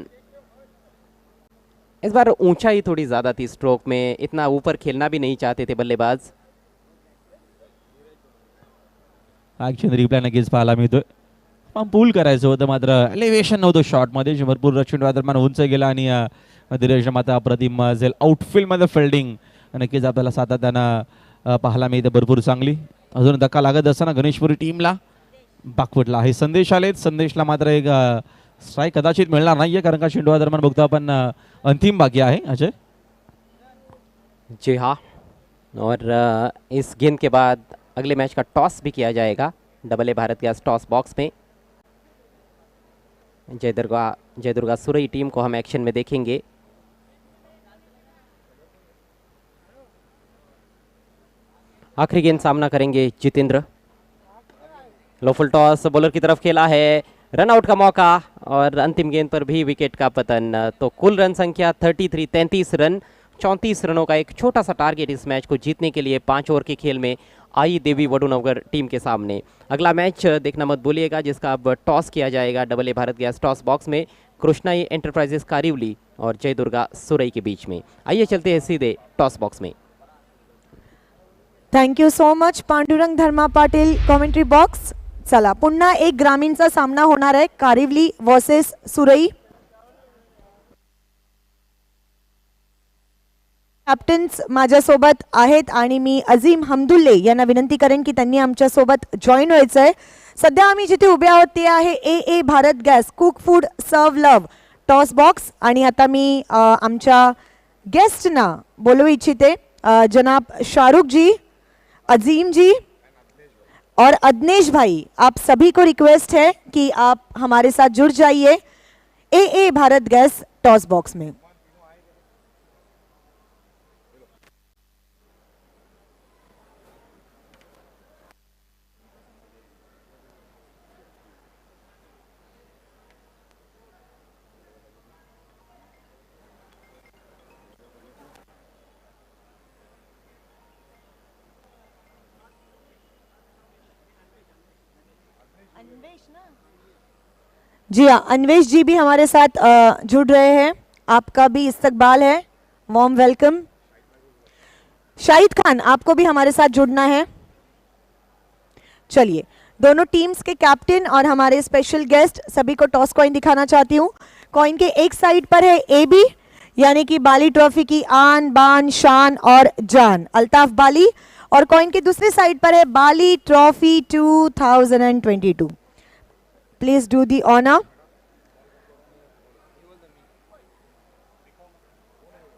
इस बार ऊंचाई थोड़ी ज्यादा थी स्ट्रोक में, इतना ऊपर खेलना भी नहीं चाहते थे बल्लेबाज. ॲक्शन रिप्लाय नक्कीच पाहायला मिळतोय. पूल करायचं होतं मात्र एलिव्हेशन नव्हतं शॉटमध्ये. भरपूर रक्षण दरम्यान उंच गेला आणि धीरज माता अप्रतिम झेल. आउटफील्डमध्ये फिल्डिंग नक्कीच आपल्याला सातत्यानं पाहायला मिळते, भरपूर चांगली. अजून धक्का लागत असताना गणेशपुरी टीमला बाकवटला आहे. संदेश आलेत, संदेशला मात्र एक स्ट्राइक कदाचित मिळणार नाहीये, कारण का चेंडू दरम्यान बघतो आपण अंतिम बाकी आहे. अजय जी हाँ, और इस गेंद के बाद अगले मैच का टॉस भी किया जाएगा double A Bharat gas toss box में. जयदुर्गा सुरई टीम को हम एक्शन में देखेंगे. आखिरी गेंद सामना करेंगे जितेंद्र. लो फुल टॉस बॉलर की तरफ खेला है, रन आउट का मौका और अंतिम गेंद पर भी विकेट का पतन. तो कुल रन संख्या 33 रन, 34 रनों का एक छोटा सा टारगेट इस मैच को जीतने के लिए 5 ओवर के खेल में आई देवी वडुनगर टीम के सामने. अगला मैच देखना मत भूलिएगा, जिसका अब टॉस किया जाएगा double A Bharat gas toss box में कृष्णाई एंटरप्राइजेस कारिवली और जयदुर्गा सुरई के बीच में. आइए चलते हैं सीधे टॉस बॉक्स में. Thank you so much Pandurang Dharma Patil commentary box. चला पुन्हा एक ग्रामीणचा सामना होणार आहे, कारिवली वर्सेस सुरई. कॅप्टन्स माझ्यासोबत आहेत आणि मी अझीम हमदुल्ले यांना विनंती करेन की त्यांनी आमच्यासोबत जॉईन व्हायचं आहे. सध्या आम्ही जिथे उभे आहोत ते आहे ए भारत गॅस कुक फूड सर्व लव टॉस बॉक्स आणि आता मी आमच्या गेस्टना बोलू इच्छिते. जनाब शाहरुख जी, अजीम जी और अदनेश भाई, आप सभी को रिक्वेस्ट है कि आप हमारे साथ जुड़ जाइए ए भारत गैस टॉस बॉक्स में. जी हाँ, अन्वेश जी भी हमारे साथ जुड़ रहे हैं. आपका भी इस्तकबाल है, वार्म वेलकम. शाहिद खान, आपको भी हमारे साथ जुड़ना है. चलिए, दोनों टीम्स के कैप्टन और हमारे स्पेशल गेस्ट सभी को टॉस कॉइन दिखाना चाहती हूँ. कॉइन के एक साइड पर है AB यानी कि बाली ट्रॉफी की आन बान शान और जान अल्ताफ बाली, और कॉइन के दूसरे साइड पर है Bali trophy 2022. Please do the honour.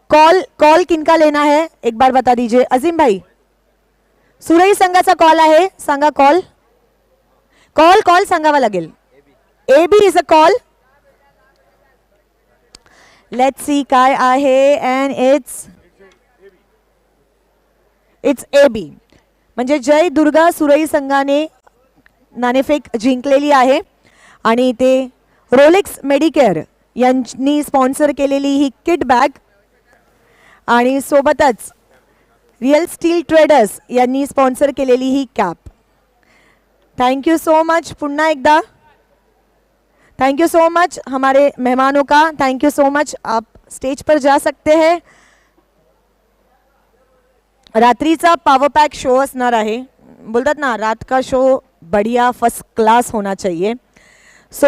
Call किनका लेना है एक बार बता दीजिए. अजीम भाई, सुरई संघाचा कॉल आहे, सांगा कॉल. कॉल सांगावा लागेल. AB is a call. Let's see काय आहे, अँड इट्स AB. म्हणजे जय दुर्गा सुरई संघाने नाणेफेक जिंकलेली आहे आणि ते रोलेक्स मेडिकेअर यांनी स्पॉन्सर केलेली ही किट बॅग आणि सोबतच रियल स्टील ट्रेडर्स यांनी स्पॉन्सर केलेली ही cap. Thank you so much. पुन्हा एकदा थैंक यू सो मच हमारे मेहमानों का. Thank you so much. आप स्टेज पर जा सकते हैं. रात्रीचा पॉवर पैक शो असणार आहे. बोलतात ना, रात का शो बढ़िया फर्स्ट क्लास होना चाहिए. सो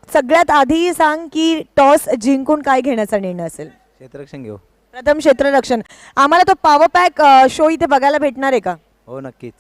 सगळ्यात आधी सांग की टॉस जिंकून काय घेण्याचा निर्णय असेल. क्षेत्ररक्षण घेऊ. प्रथम क्षेत्ररक्षण. आम्हाला तो पॉवर पॅक शो इथे बघायला भेटणार आहे का. हो नक्कीच.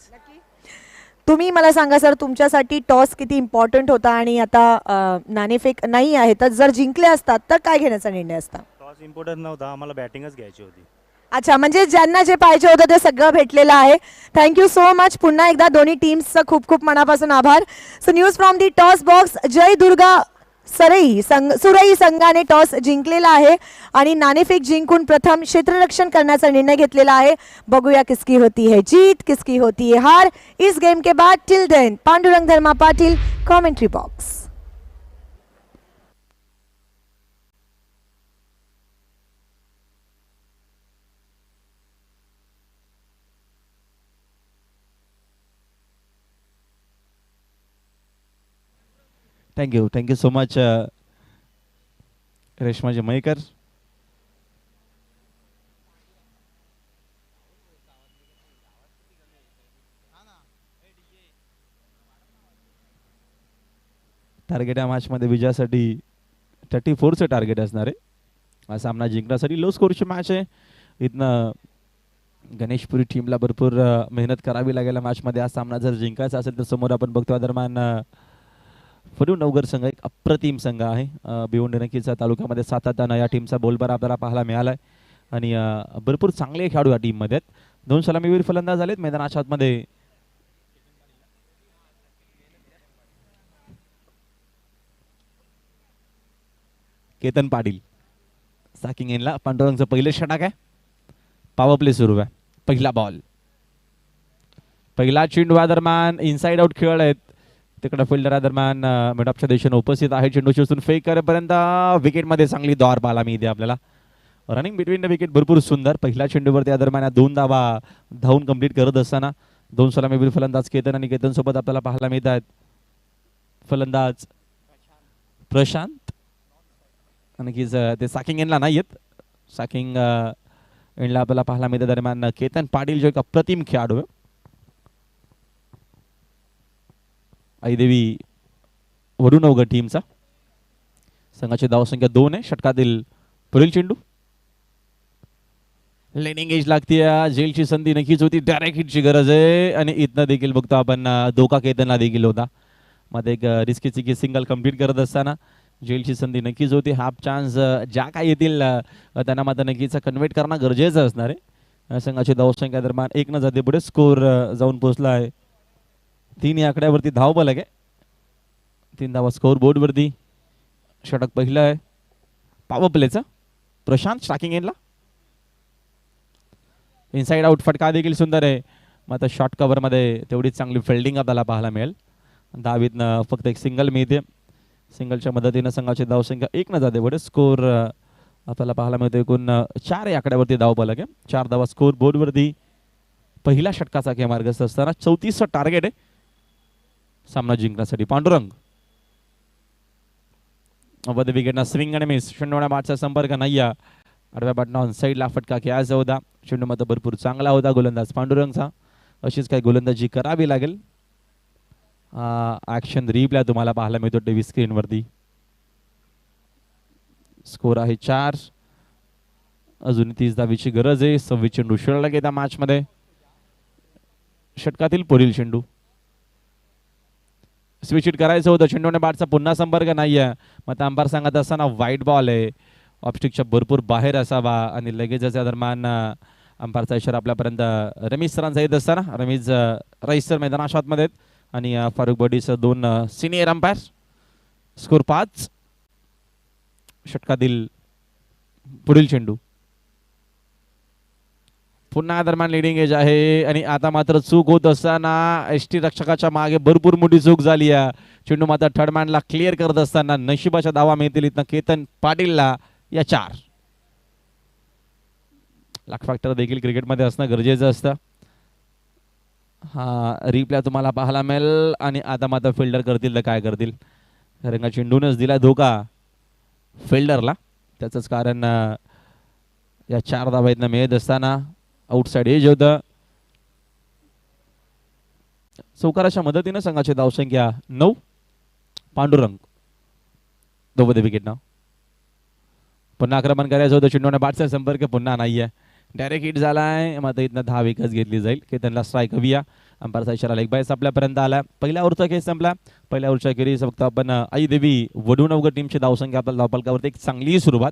तुम्ही मला सांगा सर, तुमच्यासाठी टॉस किती इम्पॉर्टंट होता आणि आता नाणेफेक नाही आहे, तर जर जिंकले असतात तर काय घेण्याचा निर्णय असता. टॉस इम्पॉर्टंट नव्हता, आम्हाला बॅटिंगच घ्यायची होती. अच्छा, म्हणजे ज्यांना जे पाहिजे होतं ते सगळं भेटलेलं आहे. Thank you so much. पुन्हा एकदा दोन्ही टीम्सचं खूप खूप मनापासून आभार. So news from the toss box. जय दुर्गा सुरई संघाने टॉस जिंकलेला आहे आणि नाणेफेक जिंकून प्रथम क्षेत्ररक्षण करण्याचा निर्णय घेतलेला आहे. बघूया किसकी होती है जीत, किसकी होती है हार इस गेम के बाद. Till then, Pandurang Dharma Patil, commentary box. Thank you so much Reshma ji Mayekar. Target या मॅच मध्ये विजयासाठी 34चं टार्गेट असणार आहे. हा सामना जिंकण्यासाठी लो स्कोरची मॅच आहे. इथनं गणेशपुरी टीमला भरपूर मेहनत करावी लागेल मॅच मध्ये. हा सामना जर जिंकायचा असेल तर समोर आपण बघतो दरम्यान फरू नवगर संघ एक अप्रतिम संघ आहे. भिवंडी नक्कीचा तालुक्यामध्ये सातत्यानं या टीमचा बोलबार आपल्याला पाहायला मिळालाय आणि भरपूर चांगले खेळाडू या टीममध्ये आहेत. 2 सलामीवीर फलंदाज झालेत मैदानाच्या आतमध्ये. केतन पाटील साकिंग एनला. पांडुरंगचं पहिलं षटक आहे. पॉवर प्ले सुरू आहे. पहिला बॉल, पहिला चेंडू दरम्यान इनसाइड आउट खेळ आहेत. तिकडे फिल्डर दरम्यान मिडऑफच्या दिशेने उपस्थित आहे. चेंडू शोधून फेक करेपर्यंत विकेटमध्ये चांगली दौर पाहायला मिळते आपल्याला. रनिंग बिटवीन द विकेट भरपूर सुंदर. पहिल्या चेंडूवर त्या दरम्यान 2 धावा धावून कंप्लीट करत असताना 2 सलामीवीर फलंदाज केतन आणि केतन सोबत आपल्याला पाहायला मिळत आहेत फलंदाज प्रशांत. आणि ते साकिंग एनला नाही आहेत. साकिंग एनला आपल्याला पाहायला मिळते दरम्यान केतन पाटील जो एक अप्रतिम खेळाडू आहे. आईदेवी वडूनवगड टीमचा. संघाची धावसंख्या 2 आहे. षटकातील पुढील चेंडू लेनिंग एज लागते झेलची संधी नक्कीच होती. डायरेक्ट हिटची गरज आहे आणि इथनं देखील बघतो आपण धोका केतनला देखील होता. मध्ये एक रिस्कीची की सिंगल कंप्लीट करत असताना झेलची संधी नक्कीच होती. हाफ चान्स ज्या काय येतील त्यांना मात्र नक्कीच कन्व्हर्ट करणं गरजेचं असणार आहे. संघाची धावसंख्या दरम्यान 1 न जाते पुढे स्कोर जाऊन पोहोचला आहे 3 या आकड्यावरती. धावबल आहे 3 धावा स्कोर बोर्डवरती. षटक पहिलं आहे पॉवर प्लेचं. प्रशांत स्ट्रायकिंग एंडला. इनसाइड आउट फटका देखील सुंदर आहे. मात्र शॉर्ट कव्हरमध्ये तेवढीच चांगली फिल्डिंग आपल्याला पाहायला मिळेल. दहावीतनं फक्त एक सिंगल मिळते. सिंगलच्या मदतीनं संघाची धावसंख्या 1 न जाते पुढे स्कोर आपल्याला पाहायला मिळतो. एकूण 4 या आकड्यावरती धावबल आहे. 4 धावा स्कोर बोर्डवरती. पहिल्या षटकाचा खेळ मार्गस्थ असताना 34 टार्गेट आहे सामना जिंकण्यासाठी. पांडुरंग मध्ये विकेटना स्विंग आणि मिस. चेंडूला बाटचा संपर्क नाही. आडव्या बटनावर साईडला फटका खेळायचा होता. चेंडू मात्र भरपूर चांगला होता गोलंदाज पांडुरंगचा. अशीच काही गोलंदाजी करावी लागेल. ॲक्शन रिप्ले तुम्हाला पाहायला मिळतो टीव्ही स्क्रीनवरती. स्कोर आहे 4. अजून 30 धावीची गरज आहे. 26 चेंडू खेळला गेला मॅचमध्ये. षटकातील पुढील चेंडू स्विच हिट करायचं होतं. चेंडूने बॅटचा पुन्हा संपर्क नाही आहे. मग अंपायर सांगत असताना वाईट बॉल आहे. ऑफस्टिकच्या भरपूर बाहेर असावा आणि लगेचच या दरम्यान अंपायरचा इशारा आपल्यापर्यंत रमेश सरांचा येत असताना रमेश रईस सर मैदानाच्या आतमध्ये आणि फारुख बडीसह 2 सिनियर अंपायर. स्कोर 5. षटकातील पुढील चेंडू पुन्हा दरम्यान लिडिंग एज आहे आणि आता मात्र चूक होत असताना एसटी रक्षकाच्या मागे भरपूर मोठी चूक झाली आहे. चेंडू मात्र थर्ड मॅनला क्लिअर करत असताना नशिबाच्या धावा मिळतील इथनं केतन पाटीलला. या 4 लाख फॅक्टर देखील क्रिकेटमध्ये असणं गरजेचं असतं. हा रिप्ले तुम्हाला पाहायला मिळेल आणि आता मात्र फिल्डर करतील तर काय करतील. कारण का चेंडूनच दिला धोका फिल्डरला. त्याचंच कारण या 4 धावा इथनं मिळत असताना आउटसाइड एज होतं. चौकाराच्या मदतीनं संघाची धावसंख्या 9. पांडुरंग दोबदे विकेट नाव. पुन्हा आक्रमण करायचं होतं. चेंडूने बॅटचा संपर्क पुन्हा नाहीये. डायरेक्ट हिट झालाय. मात्र इथनं 10 विकेट घेतली जाईल की त्यांना स्ट्राईक हवी आहे. अंपायरचा इशारा लेग बायस आपल्यापर्यंत आला. पहिल्या ओव्हरचा खेळ संपला. पहिल्या ओव्हरच्या खेळीस फक्त आपण आई देवी वडूनवगड टीमची धावसंख्या आपल्या धावफलकावरती एक चांगली सुरुवात.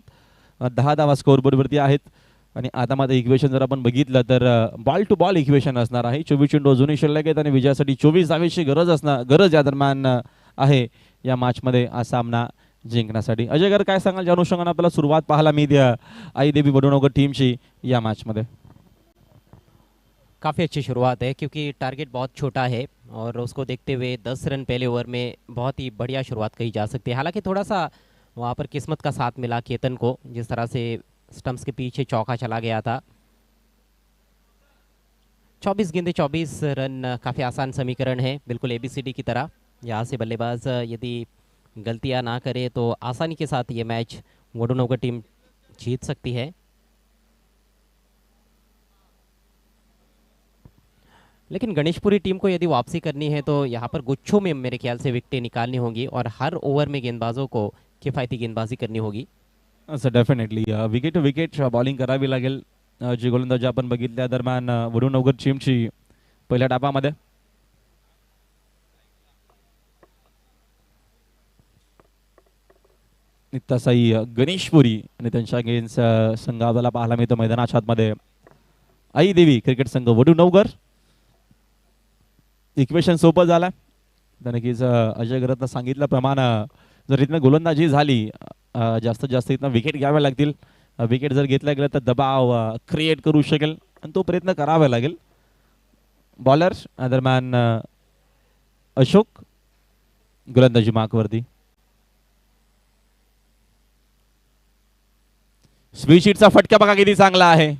10 धावा स्कोर बोर्डवरती आहेत आणि आता मात्र इक्वेशन जर आपण बघितलं तर बॉल टू बॉल इक्वेशन असणार आहे. 24 चेंडू अजूनही शिल्लक आहेत आणि विजयासाठी 24 धावेची गरज या दरम्यान आहे या मॅचमध्ये हा सामना जिंकण्यासाठी. अजय गार काय सांगाल ज्या अनुषंगाने आपल्याला सुरुवात पाहायला मिळते आई देवी वडूनवगड टीमची या मॅचमध्ये. काफ़ी अच्छी शुरुआत है क्योंकि टारगेट बहुत छोटा है और उसको देखते हुए 10 रन पहले ओवर में बहुत ही बढ़िया शुरुआत कही जा सकती है. हालांकि थोड़ा सा वहाँ पर किस्मत का साथ मिला केतन को, जिस तरह से स्टंप्स के पीछे चौका चला गया था. 24 गेंदे 24 रन काफ़ी आसान समीकरण है, बिल्कुल ABCD की तरह. यहाँ से बल्लेबाज यदि गलतियाँ ना करे तो आसानी के साथ ये मैच वडूनवगड टीम जीत सकती है. लेकिन गणेशपुरी टीम को यदि वापसी करनी है तो यहाँ पर गुच्छों में मेरे ख्याल से विकेटें निकालनी होंगी और हर ओवर में गेंदबाजों को किफ़ायती गेंदबाजी करनी होगी. असं definitely wicket to wicket bowling करावी लागेल. जी गोलंदाजी आपण बघितल्या दरम्यान वडूनवगड टीमची पहिल्या डापामध्ये नित्यासाई गणेशपुरी आणि त्यांच्या अगेन्स्ट संघ आपल्याला पाहायला मिळतो मैदानाच्या आतमध्ये. आई देवी क्रिकेट संघ वडूनवगड. इक्वेशन सोपं झालं. तर नक्कीच अजय गरतनं सांगितल्याप्रमाणे जर इथनं गोलंदाजी झाली जास्तीत जास्त इथनं विकेट घ्याव्या लागतील. विकेट जर घेतल्या गेलं तर दबाव क्रिएट करू शकेल आणि तो प्रयत्न करावा लागेल. बॉलर दरम्यान अशोक गोलंदाजी मार्कवरती. स्विच हिटचा फटका बघा किती चांगला आहे.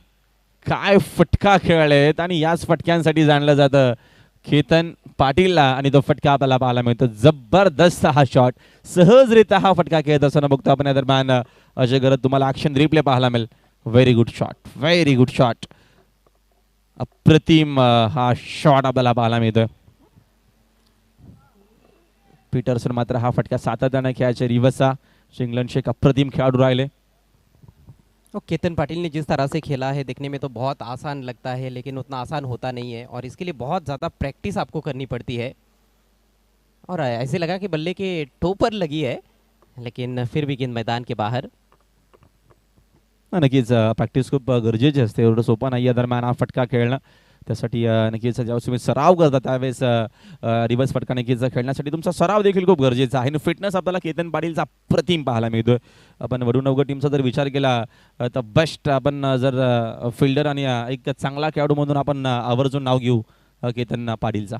काय फटका खेळलेत आणि याच फटक्यांसाठी जाणलं जातं केतन पाटीलला आणि तो फटका आपल्याला पाहायला मिळतो. जबरदस्त हा शॉट. सहजरित्या हा फटका खेळत असताना बघतो आपण या दरम्यान अजय गरत तुम्हाला ॲक्शन रिप्ले पाहायला मिळेल. Very good shot, very good shot. अप्रतिम हा शॉट आपल्याला पाहायला मिळतोय. पीटरसन मात्र हा फटका सातत्याने खेळायचे. रिवसा इंग्लंडचे एक अप्रतिम खेळाडू राहिले. और केतन पाटिल ने जिस तरह से खेला है देखने में तो बहुत आसान लगता है, लेकिन उतना आसान होता नहीं है और इसके लिए बहुत ज़्यादा प्रैक्टिस आपको करनी पड़ती है। और ऐसे लगा कि बल्ले के टो पर लगी है, लेकिन फिर भी गेंद मैदान के बाहर। नक्कीच प्रॅक्टिस खूप गरजेची असते. एवढं सोपं नाही आहे दरम्यान हा फटका खेळणं. त्यासाठी नक्कीच ज्यावेळेस तुम्ही सराव करता त्यावेळेस रिव्हर्स फटका नक्कीच खेळण्यासाठी तुमचा सराव देखील खूप गरजेचा आहे आणि फिटनेस आपल्याला केतन पाटीलचा अप्रतिम पाहायला मिळतोय. आपण वडूनवगड टीमचा जर विचार केला तर बेस्ट आपण जर फिल्डर आणि एक चांगला खेळाडू म्हणून आपण आवर्जून नाव घेऊ केतन पाटीलचा.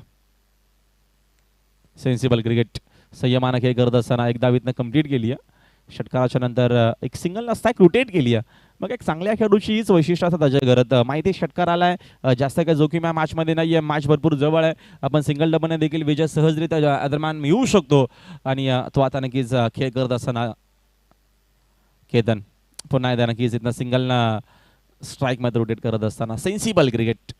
सेन्सिबल क्रिकेट संयमानं खेळ करत असताना एक धावीतनं कंप्लीट केली आहे. षटकाराच्या नंतर एक सिंगल नसता एक रोटेट केली आहे. मग एक चांगल्या खेळाडूची हीच वैशिष्ट्य असतात अजय घरत. माहिती षटकार आलाय, जास्त काही जोखीम या मॅचमध्ये नाही आहे, मॅच भरपूर जवळ आहे, आपण सिंगल डबलने देखील विजय सहजरित्या दरम्यान मिळवू शकतो. आणि तो आता नक्कीच खेळ करत असताना केतन पुन्हा एकदा नक्कीच इथनं सिंगलनं स्ट्राईकमध्ये रोटेट करत असताना सेन्सिबल क्रिकेट.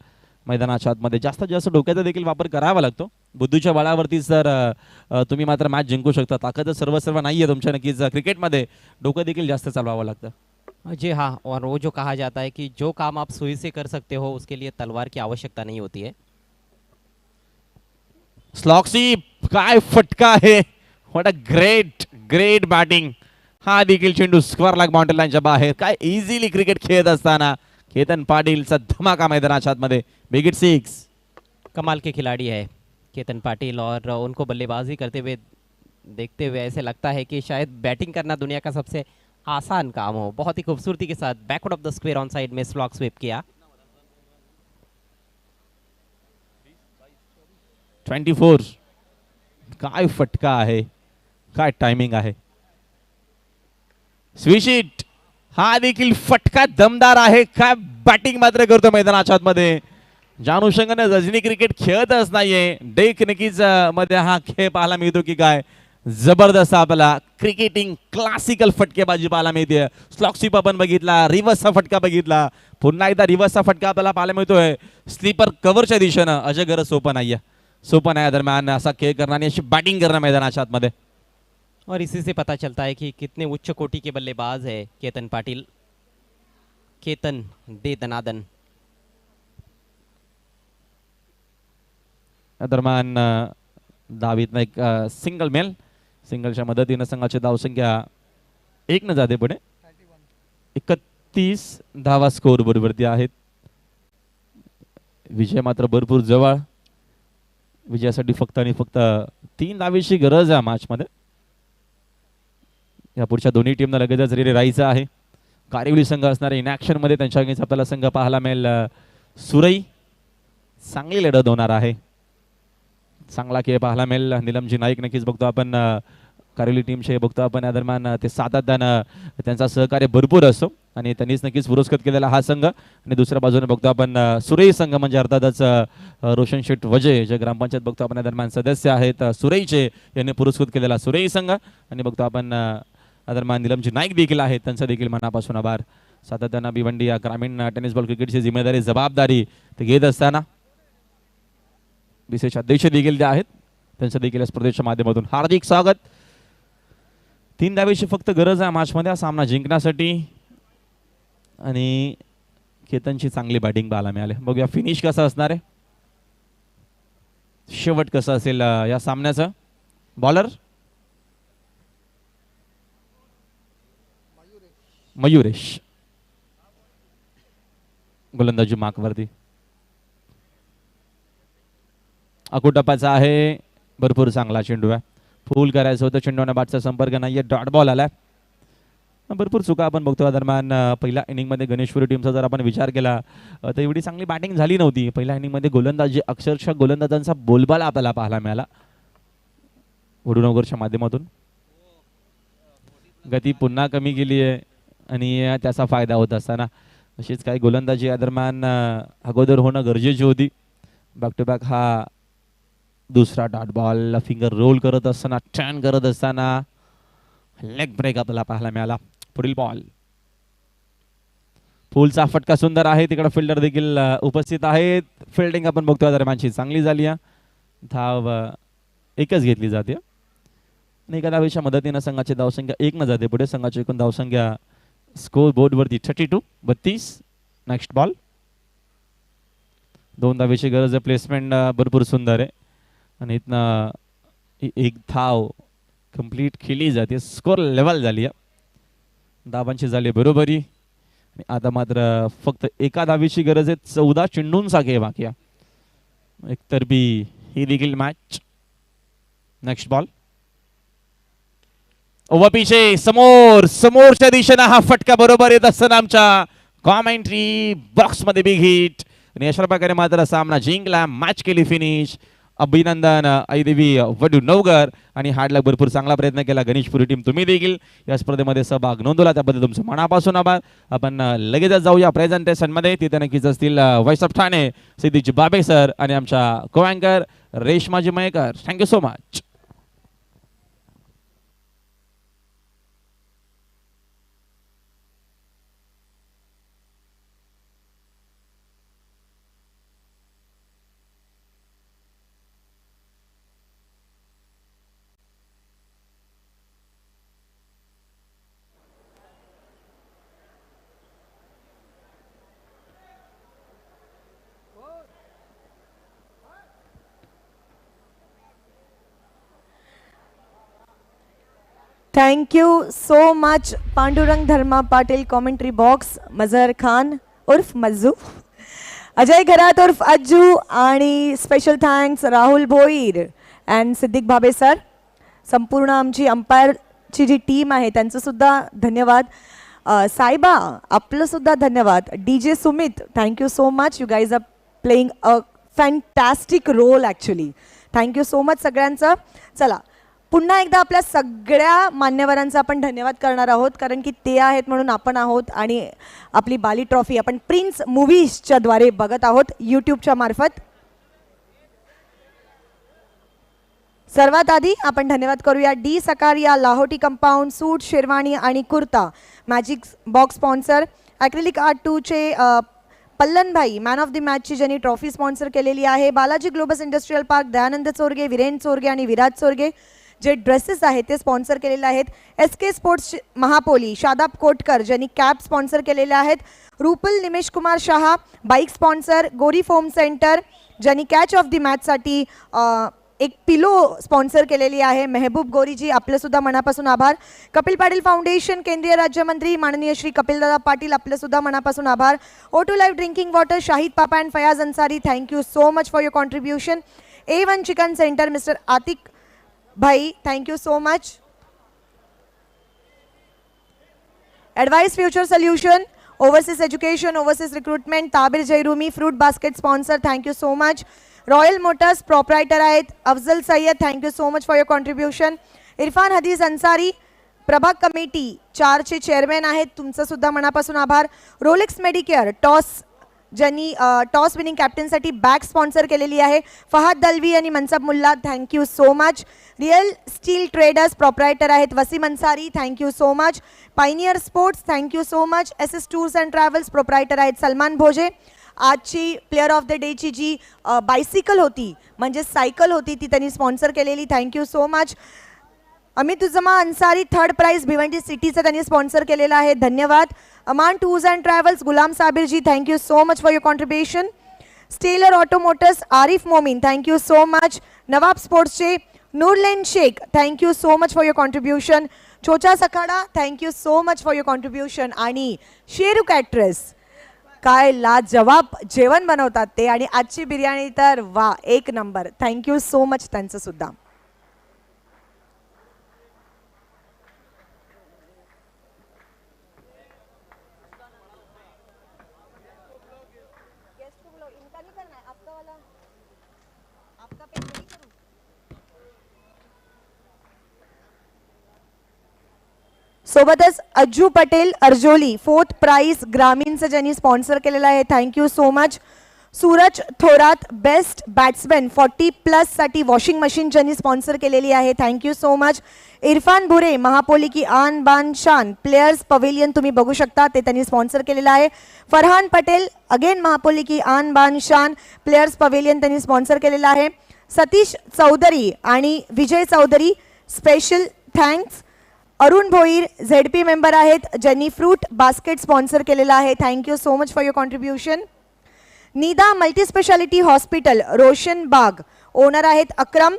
मैदानाच्या आतमध्ये जास्तीत जास्त डोक्याचा देखील वापर करावा लागतो. बुद्धीच्या बळावरती जर तुम्ही मात्र मॅच जिंकू शकता. ताकद सर्व नाही आहे तुमच्या. नक्कीच क्रिकेटमध्ये डोकं देखील जास्त चालवावं लागतं. जी हाँ, और वो जो कहा जाता है कि जो काम आप सुई से कर सकते हो उसके लिए तलवार की आवश्यकता नहीं होती है। स्लॉक्सी काय फटका आहे. What a great batting. हा देखील चेंडू स्क्वेअर लाग बाउंड्री लाईनच्या बाहेर. काय इझिली क्रिकेट खेळत असताना केतन पाटीलचा धमाका मैदानाच्या आतमध्ये. Big hit 6. कमाल के खिलाड़ी है केतन पाटिल और उनको बल्लेबाजी करते हुए देखते हुए ऐसे लगता है कि शायद बैटिंग करना दुनिया का सबसे आसान काम हो। बहुत ही खूबसूरती के साथ backward of the square on side में स्लॉग स्वीप किया। 24. काय फटका आहे, काय टायमिंग आहे. स्विशिट हा देखील फटका दमदार आहे. काय बॅटिंग मात्र करतो मैदानाच्या आतमध्ये. ज्या अनुषंगाने रजनी क्रिकेट खेळतच नाहीये. डेक नक्कीच मध्ये हा खेळ पाहायला मिळतो की काय जबरदस्त आपल्याला क्रिकेटिंग क्लासिकल फटकेबाजी पाहायला मिळते. स्लॉक स्वीप आपण बघितला, रिव्हर्सचा फटका बघितला, पुन्हा एकदा रिव्हर्सचा फटका आपल्याला पाहायला मिळतोय स्लीपर कव्हरच्या दिशेनं. अजय गरज सोपं नाहीये, सोपं नाही दरम्यान असा खेळ करणं आणि अशी बॅटिंग करणं मैदानाच्या आतमध्ये. और इसी से पता चलता है कि कितने उच्च कोटि के बल्लेबाज है केतन पाटिल। केतन दे दनादन। दरम्यान धावीतनं एक सिंगल मेल. सिंगलच्या मदतीनं संघाची धावसंख्या 1 न जाते पुढे. 31 धावा स्कोर बरोबरती आहेत. विजय मात्र भरपूर जवळ. विजयासाठी फक्त आणि फक्त 3 धावेची गरज आहे मॅचमध्ये. या पुढच्या दोन्ही टीमना लगेचच रेडी राहायचं आहे. कारिवली संघ असणारे इन ॲक्शन मध्ये त्यांच्या अगेन्स्ट आपल्याला संघ पाहायला मिळेल सुरई. चांगली लढत होणार आहे. चांगला खेळ पाहायला मिळेल. निलमजी नाईक नक्कीच बघतो आपण कारिवली टीमचे बघतो आपण. या दरम्यान ते सातत्यानं त्यांचा सहकार्य भरपूर असतो आणि त्यांनीच नक्कीच पुरस्कृत केलेला हा संघ. आणि दुसऱ्या बाजूने बघतो आपण सुरई संघ म्हणजे अर्थातच रोशन शेठ वजे जे ग्रामपंचायत बघतो आपण या दरम्यान सदस्य आहेत सुरईचे, यांनी पुरस्कृत केलेला सुरई संघ. आणि बघतो आपण या दरम्यान निलमजी नाईक देखील आहेत, त्यांचा देखील मनापासून आभार. सातत्यानं भिवंडी या ग्रामीण टेनिस बॉल क्रिकेटची जिम्मेदारी जबाबदारी ते घेत असताना विशेष अध्यक्ष देखील जे आहेत त्यांचं देखील स्पर्धेच्या माध्यमातून हार्दिक स्वागत. 3 धावेची फक्त गरज आहे मॅचमध्ये हा सामना जिंकण्यासाठी आणि केतनची चांगली बॅटिंग पाहायला मिळाली. बघूया फिनिश कसं असणार आहे, शेवट कसं असेल या सामन्याचं. बॉलर मयुरेश, गोलंदाजी मार्कवरती. अकुटप्पाचा आहे, भरपूर चांगला चेंडू आहे. फुल करायचं होतं, चेंडूने बॅटचा संपर्क नाहीये, डॉट बॉल आलाय. भरपूर चुका आपण बघतो दरम्यान. पहिल्या इनिंगमध्ये गणेशपुरी टीमचा जर आपण विचार केला तर एवढी चांगली बॅटिंग झाली नव्हती. पहिल्या इनिंगमध्ये गोलंदाजी अक्षरशः गोलंदाजांचा बोलबाला आपल्याला पाहायला मिळाला वडूनगरच्या माध्यमातून. गती पुन्हा कमी केली आहे आणि त्याचा फायदा होत असताना अशीच काही गोलंदाजी या दरम्यान अगोदर होणं गरजेची होती. बॅक टू बॅक हा दुसरा डॉट बॉल. फिंगर रोल करत असताना, टर्न करत असताना लेग ब्रेक आपल्याला पाहायला मिळाला. पुढील बॉल, फुलचा फटका सुंदर आहे. तिकडे फिल्डर देखील उपस्थित आहेत. फिल्डिंग आपण बघतो दरम्यानची चांगली झाली आहे. धाव एकच घेतली जाते आणि एका धावेच्या मदतीनं संघाची धावसंख्या 1 न जाते पुढे. संघाची एकूण धावसंख्या स्कोर बोर्डवरती 32. Next ball. 2 धावेची गरज आहे. प्लेसमेंट भरपूर सुंदर आहे आणि इथनं एक धाव कंप्लीट केली जाते. स्कोर लेवल झाली आहे. धावांची झाली बरोबरी आणि आता मात्र फक्त एका धावेची गरज आहे. 14 चेंडूंचा खेळ बाकी आहे. एकतर्फी ही देखील मॅच. Next ball. ओव्हर पिचे समोरच्या दिशेनं हा फटका बरोबर येत असताना आमच्या कॉमेंट्री बॉक्स मध्ये बिग हिट आणि अशा प्रकारे मात्र सामना जिंकला. मॅच केली फिनिश. अभिनंदन ऐदेवी वडू नवगर आणि हार्डला भरपूर चांगला प्रयत्न केला. गणेशपुरी टीम तुम्ही देखील या स्पर्धेमध्ये सहभाग नोंदवला त्याबद्दल तुमचं मनापासून आभार. आपण लगेचच जाऊया प्रेझेंटेशन मध्ये. तिथे नक्कीच असतील व्हॉइस ऑफ ठाणे सिद्धीजी बाबे सर आणि आमच्या को अँकर Reshmaji Mayekar. Thank you so much. Thank you so much Pandurang Dharma Patil. Commentary box Mazhar Khan उर्फ मज्जू, अजय घरात उर्फ अज्जू आणि special thanks Rahul Bhoir and Siddiq Bhabe sir. संपूर्ण आमची अंपायरची जी टीम आहे त्यांचं सुद्धा धन्यवाद. सायबा आपलं सुद्धा धन्यवाद. DJ Sumit thank you so much. You guys are playing a fantastic role actually. Thank you so much सगळ्यांचं. चला पुन्हा एकदा आपल्या सगळ्या मान्यवरांचा आपण धन्यवाद करणार आहोत कारण की ते आहेत म्हणून आपण आहोत आणि आपली बाली ट्रॉफी आपण प्रिन्स मूव्हीजच्या द्वारे बघत आहोत यूट्यूबच्या मार्फत. सर्वात आधी आपण धन्यवाद करूया D Sakaria, Lahoti compound, suit, sherwani आणि kurta magic box sponsor. Acrylic art 2चे पल्लन भाई मॅन ऑफ द मॅचची ज्यांनी ट्रॉफी स्पॉन्सर केलेली आहे. Balaji globus industrial park, Dayanand Chorge, Viren Chorge आणि विराज चोरगे जे ड्रेसेस आहेत ते स्पॉन्सर केलेले आहेत. SK स्पोर्ट्स महापोली, शादाब कोटकर ज्यांनी कॅप स्पॉन्सर केलेले आहेत. रुपल निमेश कुमार शहा बाईक स्पॉन्सर. गोरी फोम सेंटर ज्यांनी कॅच ऑफ द मॅचसाठी एक पिलो स्पॉन्सर केलेली आहे. मेहबूब गोरीजी आपलं सुद्धा मनापासून आभार. कपिल पाटील फाउंडेशन, केंद्रीय राज्यमंत्री माननीय श्री कपिलदादा पाटील आपलं सुद्धा मनापासून आभार. O2 live drinking water, Shahid पापा and Fayaz Ansari thank you so much for your contribution. A1 chicken centre mister Atiq भाई thank you so much. Advice future solution, overseas education, overseas recruitment, Tabir जयरूमी, fruit basket sponsor thank you so much. Royal motors proprietor आहेत Afzal Sayyed thank you so much for your contribution. Irfan हदीज अन्सारी प्रभाग कमिटी 4चे चेअरमॅन आहेत तुमचं सुद्धा मनापासून आभार. रोलेक्स मेडिकेअर टॉस ज्यांनी टॉस विनिंग कॅप्टनसाठी बॅग स्पॉन्सर केलेली आहे. फहाद दलवी आणि Mansab Mulla thank you so much. Real steel traders proprietor आहेत Wasim Ansari thank you so much. Pioneer sports thank you so much. SS tours and travels proprietor आहेत सलमान भोजे. आजची प्लेअर ऑफ द डेची जी बायसिकल होती म्हणजे सायकल होती ती त्यांनी स्पॉन्सर केलेली thank you so much. Amit Uzma Ansari third prize Bhiwandi सिटीचं त्यांनी स्पॉन्सर केलेलं आहे धन्यवाद. Aman tours and travels Ghulam Sabirji thank you so much for your contribution. Stellar automotors Arif Momin thank you so much. Nawab स्पोर्ट्सचे नूरलेन Shaikh thank you so much for your contribution. चोचा सखाडा thank you so much for your contribution. आणि शेरू कॅट्रेस काय लाजवाब जेवण बनवतात ते आणि आजची बिर्याणी तर वा एक नंबर. थँक्यू सो मच त्यांचं सुद्धा. सोबतच अज्जू पटेल अर्जोली फोर्थ प्राइज ग्रामीणचं ज्यांनी स्पॉन्सर केलेलं आहे थँक्यू सो मच. सूरज थोरात बेस्ट बॅट्समॅन 40+ साठी वॉशिंग मशीन ज्यांनी स्पॉन्सर केलेली आहे थँक्यू सो मच. इरफान भुरे महापोली की आन बान शान प्लेयर्स पवेलियन तुम्ही बघू शकता ते त्यांनी स्पॉन्सर केलेलं आहे. फरहान पटेल अगेन महापोली की आन बान शान प्लेयर्स पवेलियन त्यांनी स्पॉन्सर केलेलं आहे. सतीश चौधरी आणि Vijay Chaudhary special thanks. Arun Bhoir ZP member आहेत, ज्यांनी फ्रूट बास्केट स्पॉन्सर केलेला आहे. Thank you so much for your contribution. Nida multispeciality hospital Roshan Bagh owner आहेत अक्रम.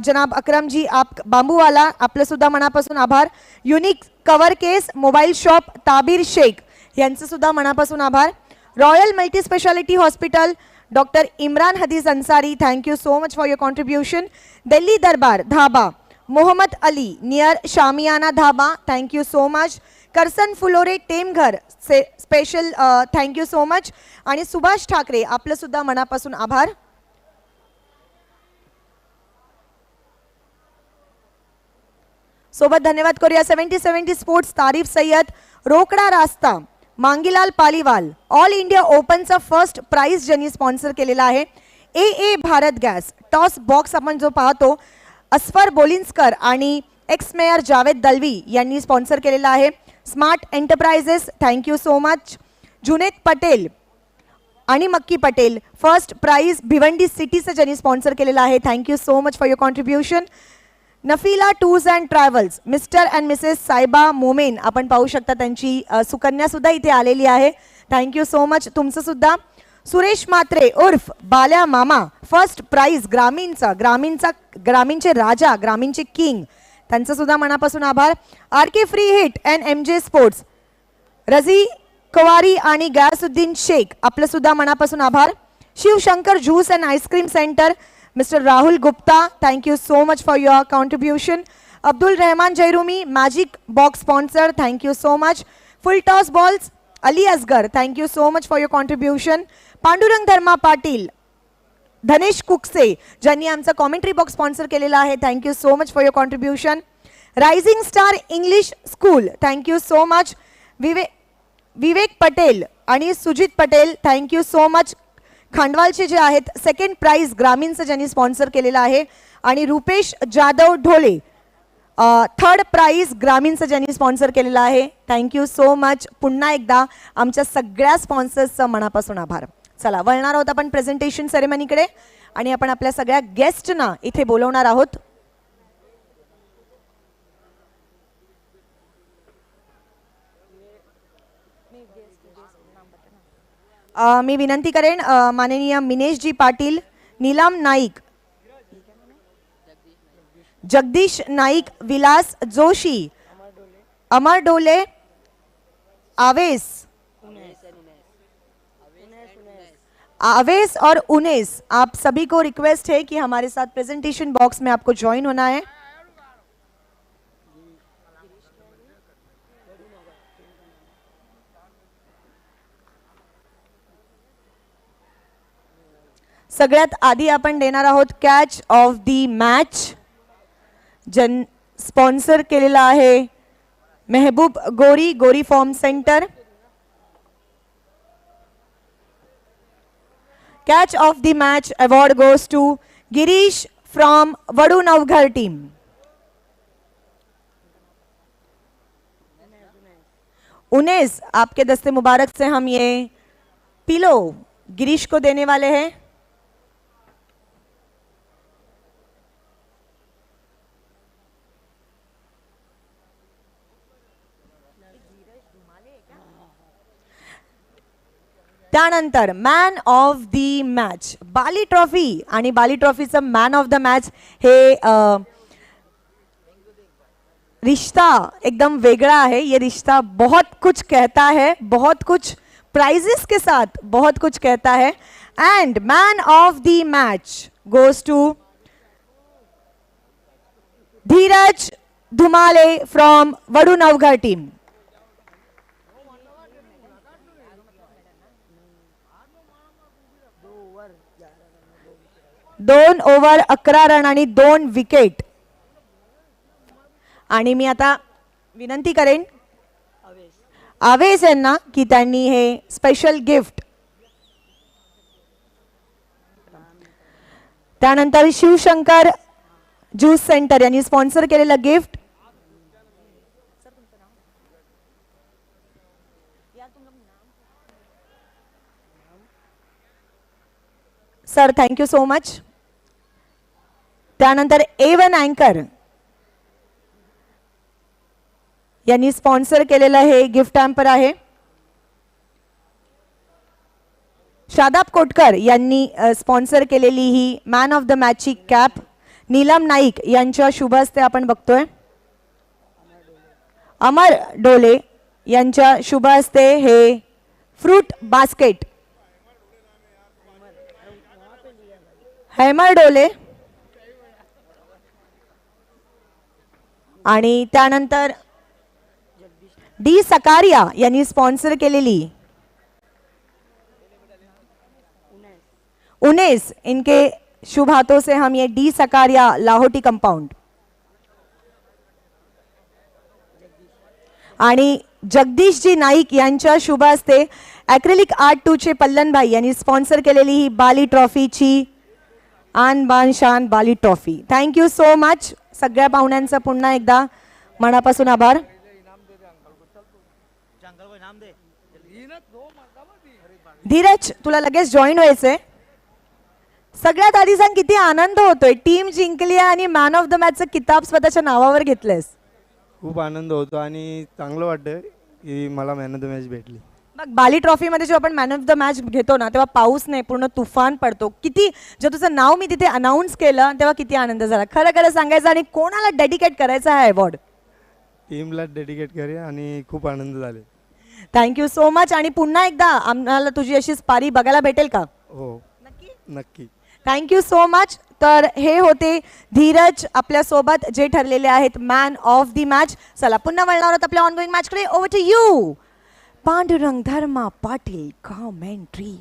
जनाब अक्रम जी आप बांबूवाला, आपलं सुद्धा मनापासून आभार. Unique cover case mobile shop Tabir Shaikh यांचं सुद्धा मनापासून आभार. Royal multispeciality hospital doctor Imran Hadij Ansari, thank you so much for your contribution. Delhi Darbar dhaba Mohammad Ali near Shamiana dhaba, thank you so much. Karsan Fulore Temghar से स्पेशल थँक्यू सो मच. आणि सुभाष ठाकरे आपलं सुद्धा मनापासून आभार. सोबत धन्यवाद करूया 70-70 स्पोर्ट्स तारीफ सय्यद, रोकडा रास्ता मांगीलाल पालीवाल, ऑल इंडिया ओपनचा फर्स्ट प्राइज ज्यांनी स्पॉन्सर केलेला आहे. ए भारत गॅस टॉस बॉक्स आपण जो पाहतो अस्फर बोलिन्स्कर आणि एक्स मेयर जावेद दलवी यांनी स्पॉन्सर केलेला आहे. Smart enterprises thank you so much. Junaid Patel आणि मक्की पटेल फर्स्ट प्राइज भिवंडी सिटीचं ज्यांनी स्पॉन्सर केलेलं आहे, thank you so much for your contribution. Nafila tours and travels Mr and Mrs Saiba Momin, आपण पाहू शकता त्यांची सुकन्या सुद्धा इथे आलेली आहे, थँक्यू सो मच तुमचं सुद्धा. सुरेश मात्रे उर्फ बाल्या मामा फर्स्ट प्राइज ग्रामीणचे राजा, ग्रामीणचे किंग, त्यांचं सुद्धा मनापासून आभार. R K free hit and MJ sports Razi Kawari आणि गयासुद्दीन शेख, आपलं सुद्धा मनापासून आभार. Shivshankar juice and ice cream centre mister Rahul Gupta, thank you so much for your contribution. Abdul Rahman Jairumi magic box sponsor, thank you so much. Full toss balls Ali Asgar, thank you so much for your contribution. Pandurang Dharma Patil, धनेश कुकसे ज्यांनी आमचा कॉमेंट्री बॉक्स स्पॉन्सर केलेला आहे, thank you so much for your contribution. Rising star English school, thank you so much. Vivek Patel आणि Sujit Patel, thank you so much. खांडवालचे जे आहेत सेकंड प्राइज ग्रामीणचं ज्यांनी स्पॉन्सर केलेलं आहे. आणि रुपेश जाधव ढोले थर्ड प्राइज ग्रामीणचं ज्यांनी स्पॉन्सर केलेलं आहे, थँक्यू सो मच. पुन्हा एकदा आमच्या सगळ्या स्पॉन्सर्सचं मनापासून आभार. चला वळणार आहोत आपण प्रेझेंटेशन सेरेमनीकडे आणि आपण आपल्या सगळ्या गेस्टना इथे बोलवणार आहोत. मी विनंती करेन माननीय मिनेशजी पाटील, नीलम नाईक, जगदीश नाईक, विलास जोशी, अमर डोले, आवेश और उनेस, आप सभी को रिक्वेस्ट है कि हमारे साथ प्रेजेंटेशन बॉक्स में आपको ज्वाइन होना है. सगळ्यात आधी आपण देणार आहोत कॅच ऑफ दी मॅच, जन स्पॉन्सर केलेला आहे मेहबूब गोरी form centre. Catch of the match award goes to Girish from Vadu Navghar team. उनेस, आपके दस्ते मुबारक से हम ये पिलो गिरीश को देने वाले हैं. त्यानंतर man of the match Bali trophy, आणि बाली ट्रॉफीचं मॅन ऑफ द मॅच हे रिश्ता एकदम वेगळा है. ये रिश्ता बहुत कुछ कहता है, बहुत कुछ प्राइजेस के साथ बहुत कुछ कहता है. And man of the match goes to Dhiraj Dhumale from Vadu Navghar team. 2 over 11 run आणि 2 विकेट. आणि मी आता विनंती करेन आवेश यांना की त्यांनी हे स्पेशल गिफ्ट, त्यानंतर शिवशंकर ज्यूस सेंटर यांनी स्पॉन्सर केलेलं gift. Sir thank you so much. त्यानंतर A1 अँकर यांनी स्पॉन्सर केलेलं हे गिफ्ट हॅम्पर आहे. शादाब कोटकर यांनी स्पॉन्सर केलेली he man of the मॅचची cap नीलम नाईक यांच्या शुभ हस्ते आपण बघतोय. अमर डोले यांच्या शुभ हस्ते हे फ्रूट बास्केट. हैमर डोले आणि त्यानंतर डी सकारिया यांनी स्पॉन्सर केलेली उनेस, इनके शुभ हाथों से हम ये डी सकारिया लाहौटी कंपाउंड आणि जगदीश जी नाईक यांच्या शुभ हस्ते ॲक्रेलिक आर्ट 2 चे पल्लन भाई यांनी स्पॉन्सर केलेली ही बाली ट्रॉफीची आन बान शान बाली ट्रॉफी. Thank you so much. सगळ्या पाहुण्यांचा पुन्हा एकदा मनापासून आभार. धीरज, तुला लगेच जॉईन व्हायचंय. सगळ्यात आधी सांग किती आनंद होतोय. टीम जिंकली आणि मॅन ऑफ द मॅचचं किताब स्वतःच्या नावावर घेतलंयस. खूप आनंद होतो आणि चांगलं वाटतं की मला मॅन ऑफ द मॅच भेटली. मग बाली ट्रॉफीमध्ये जेव्हा आपण मॅन ऑफ द मॅच घेतो ना, तेव्हा पाऊस नाही, पूर्ण तुफान पडतो. किती, जेव्हा तुझं नाव मी तिथे अनाऊन्स केलं तेव्हा किती आनंद झाला. खरं खरं सांगायचं आणि कोणाला डेडिकेट करायचा हा अवॉर्ड? टीमला डेडिकेट करे आणि खूप आनंद झाले. Thank you so much. आणि पुन्हा एकदा आम्हाला तुझी अशी स्पारी बघायला भेटेल का? हो, नक्की. Thank you so much. तर हे होते धीरज आपल्यासोबत जे ठरलेले आहेत मॅन ऑफ द मॅच. चला पुन्हा वळणार आहोत आपल्या ऑनगोईंग मॅचकडे. Over to you Pandurang Dharma Patil, commentary.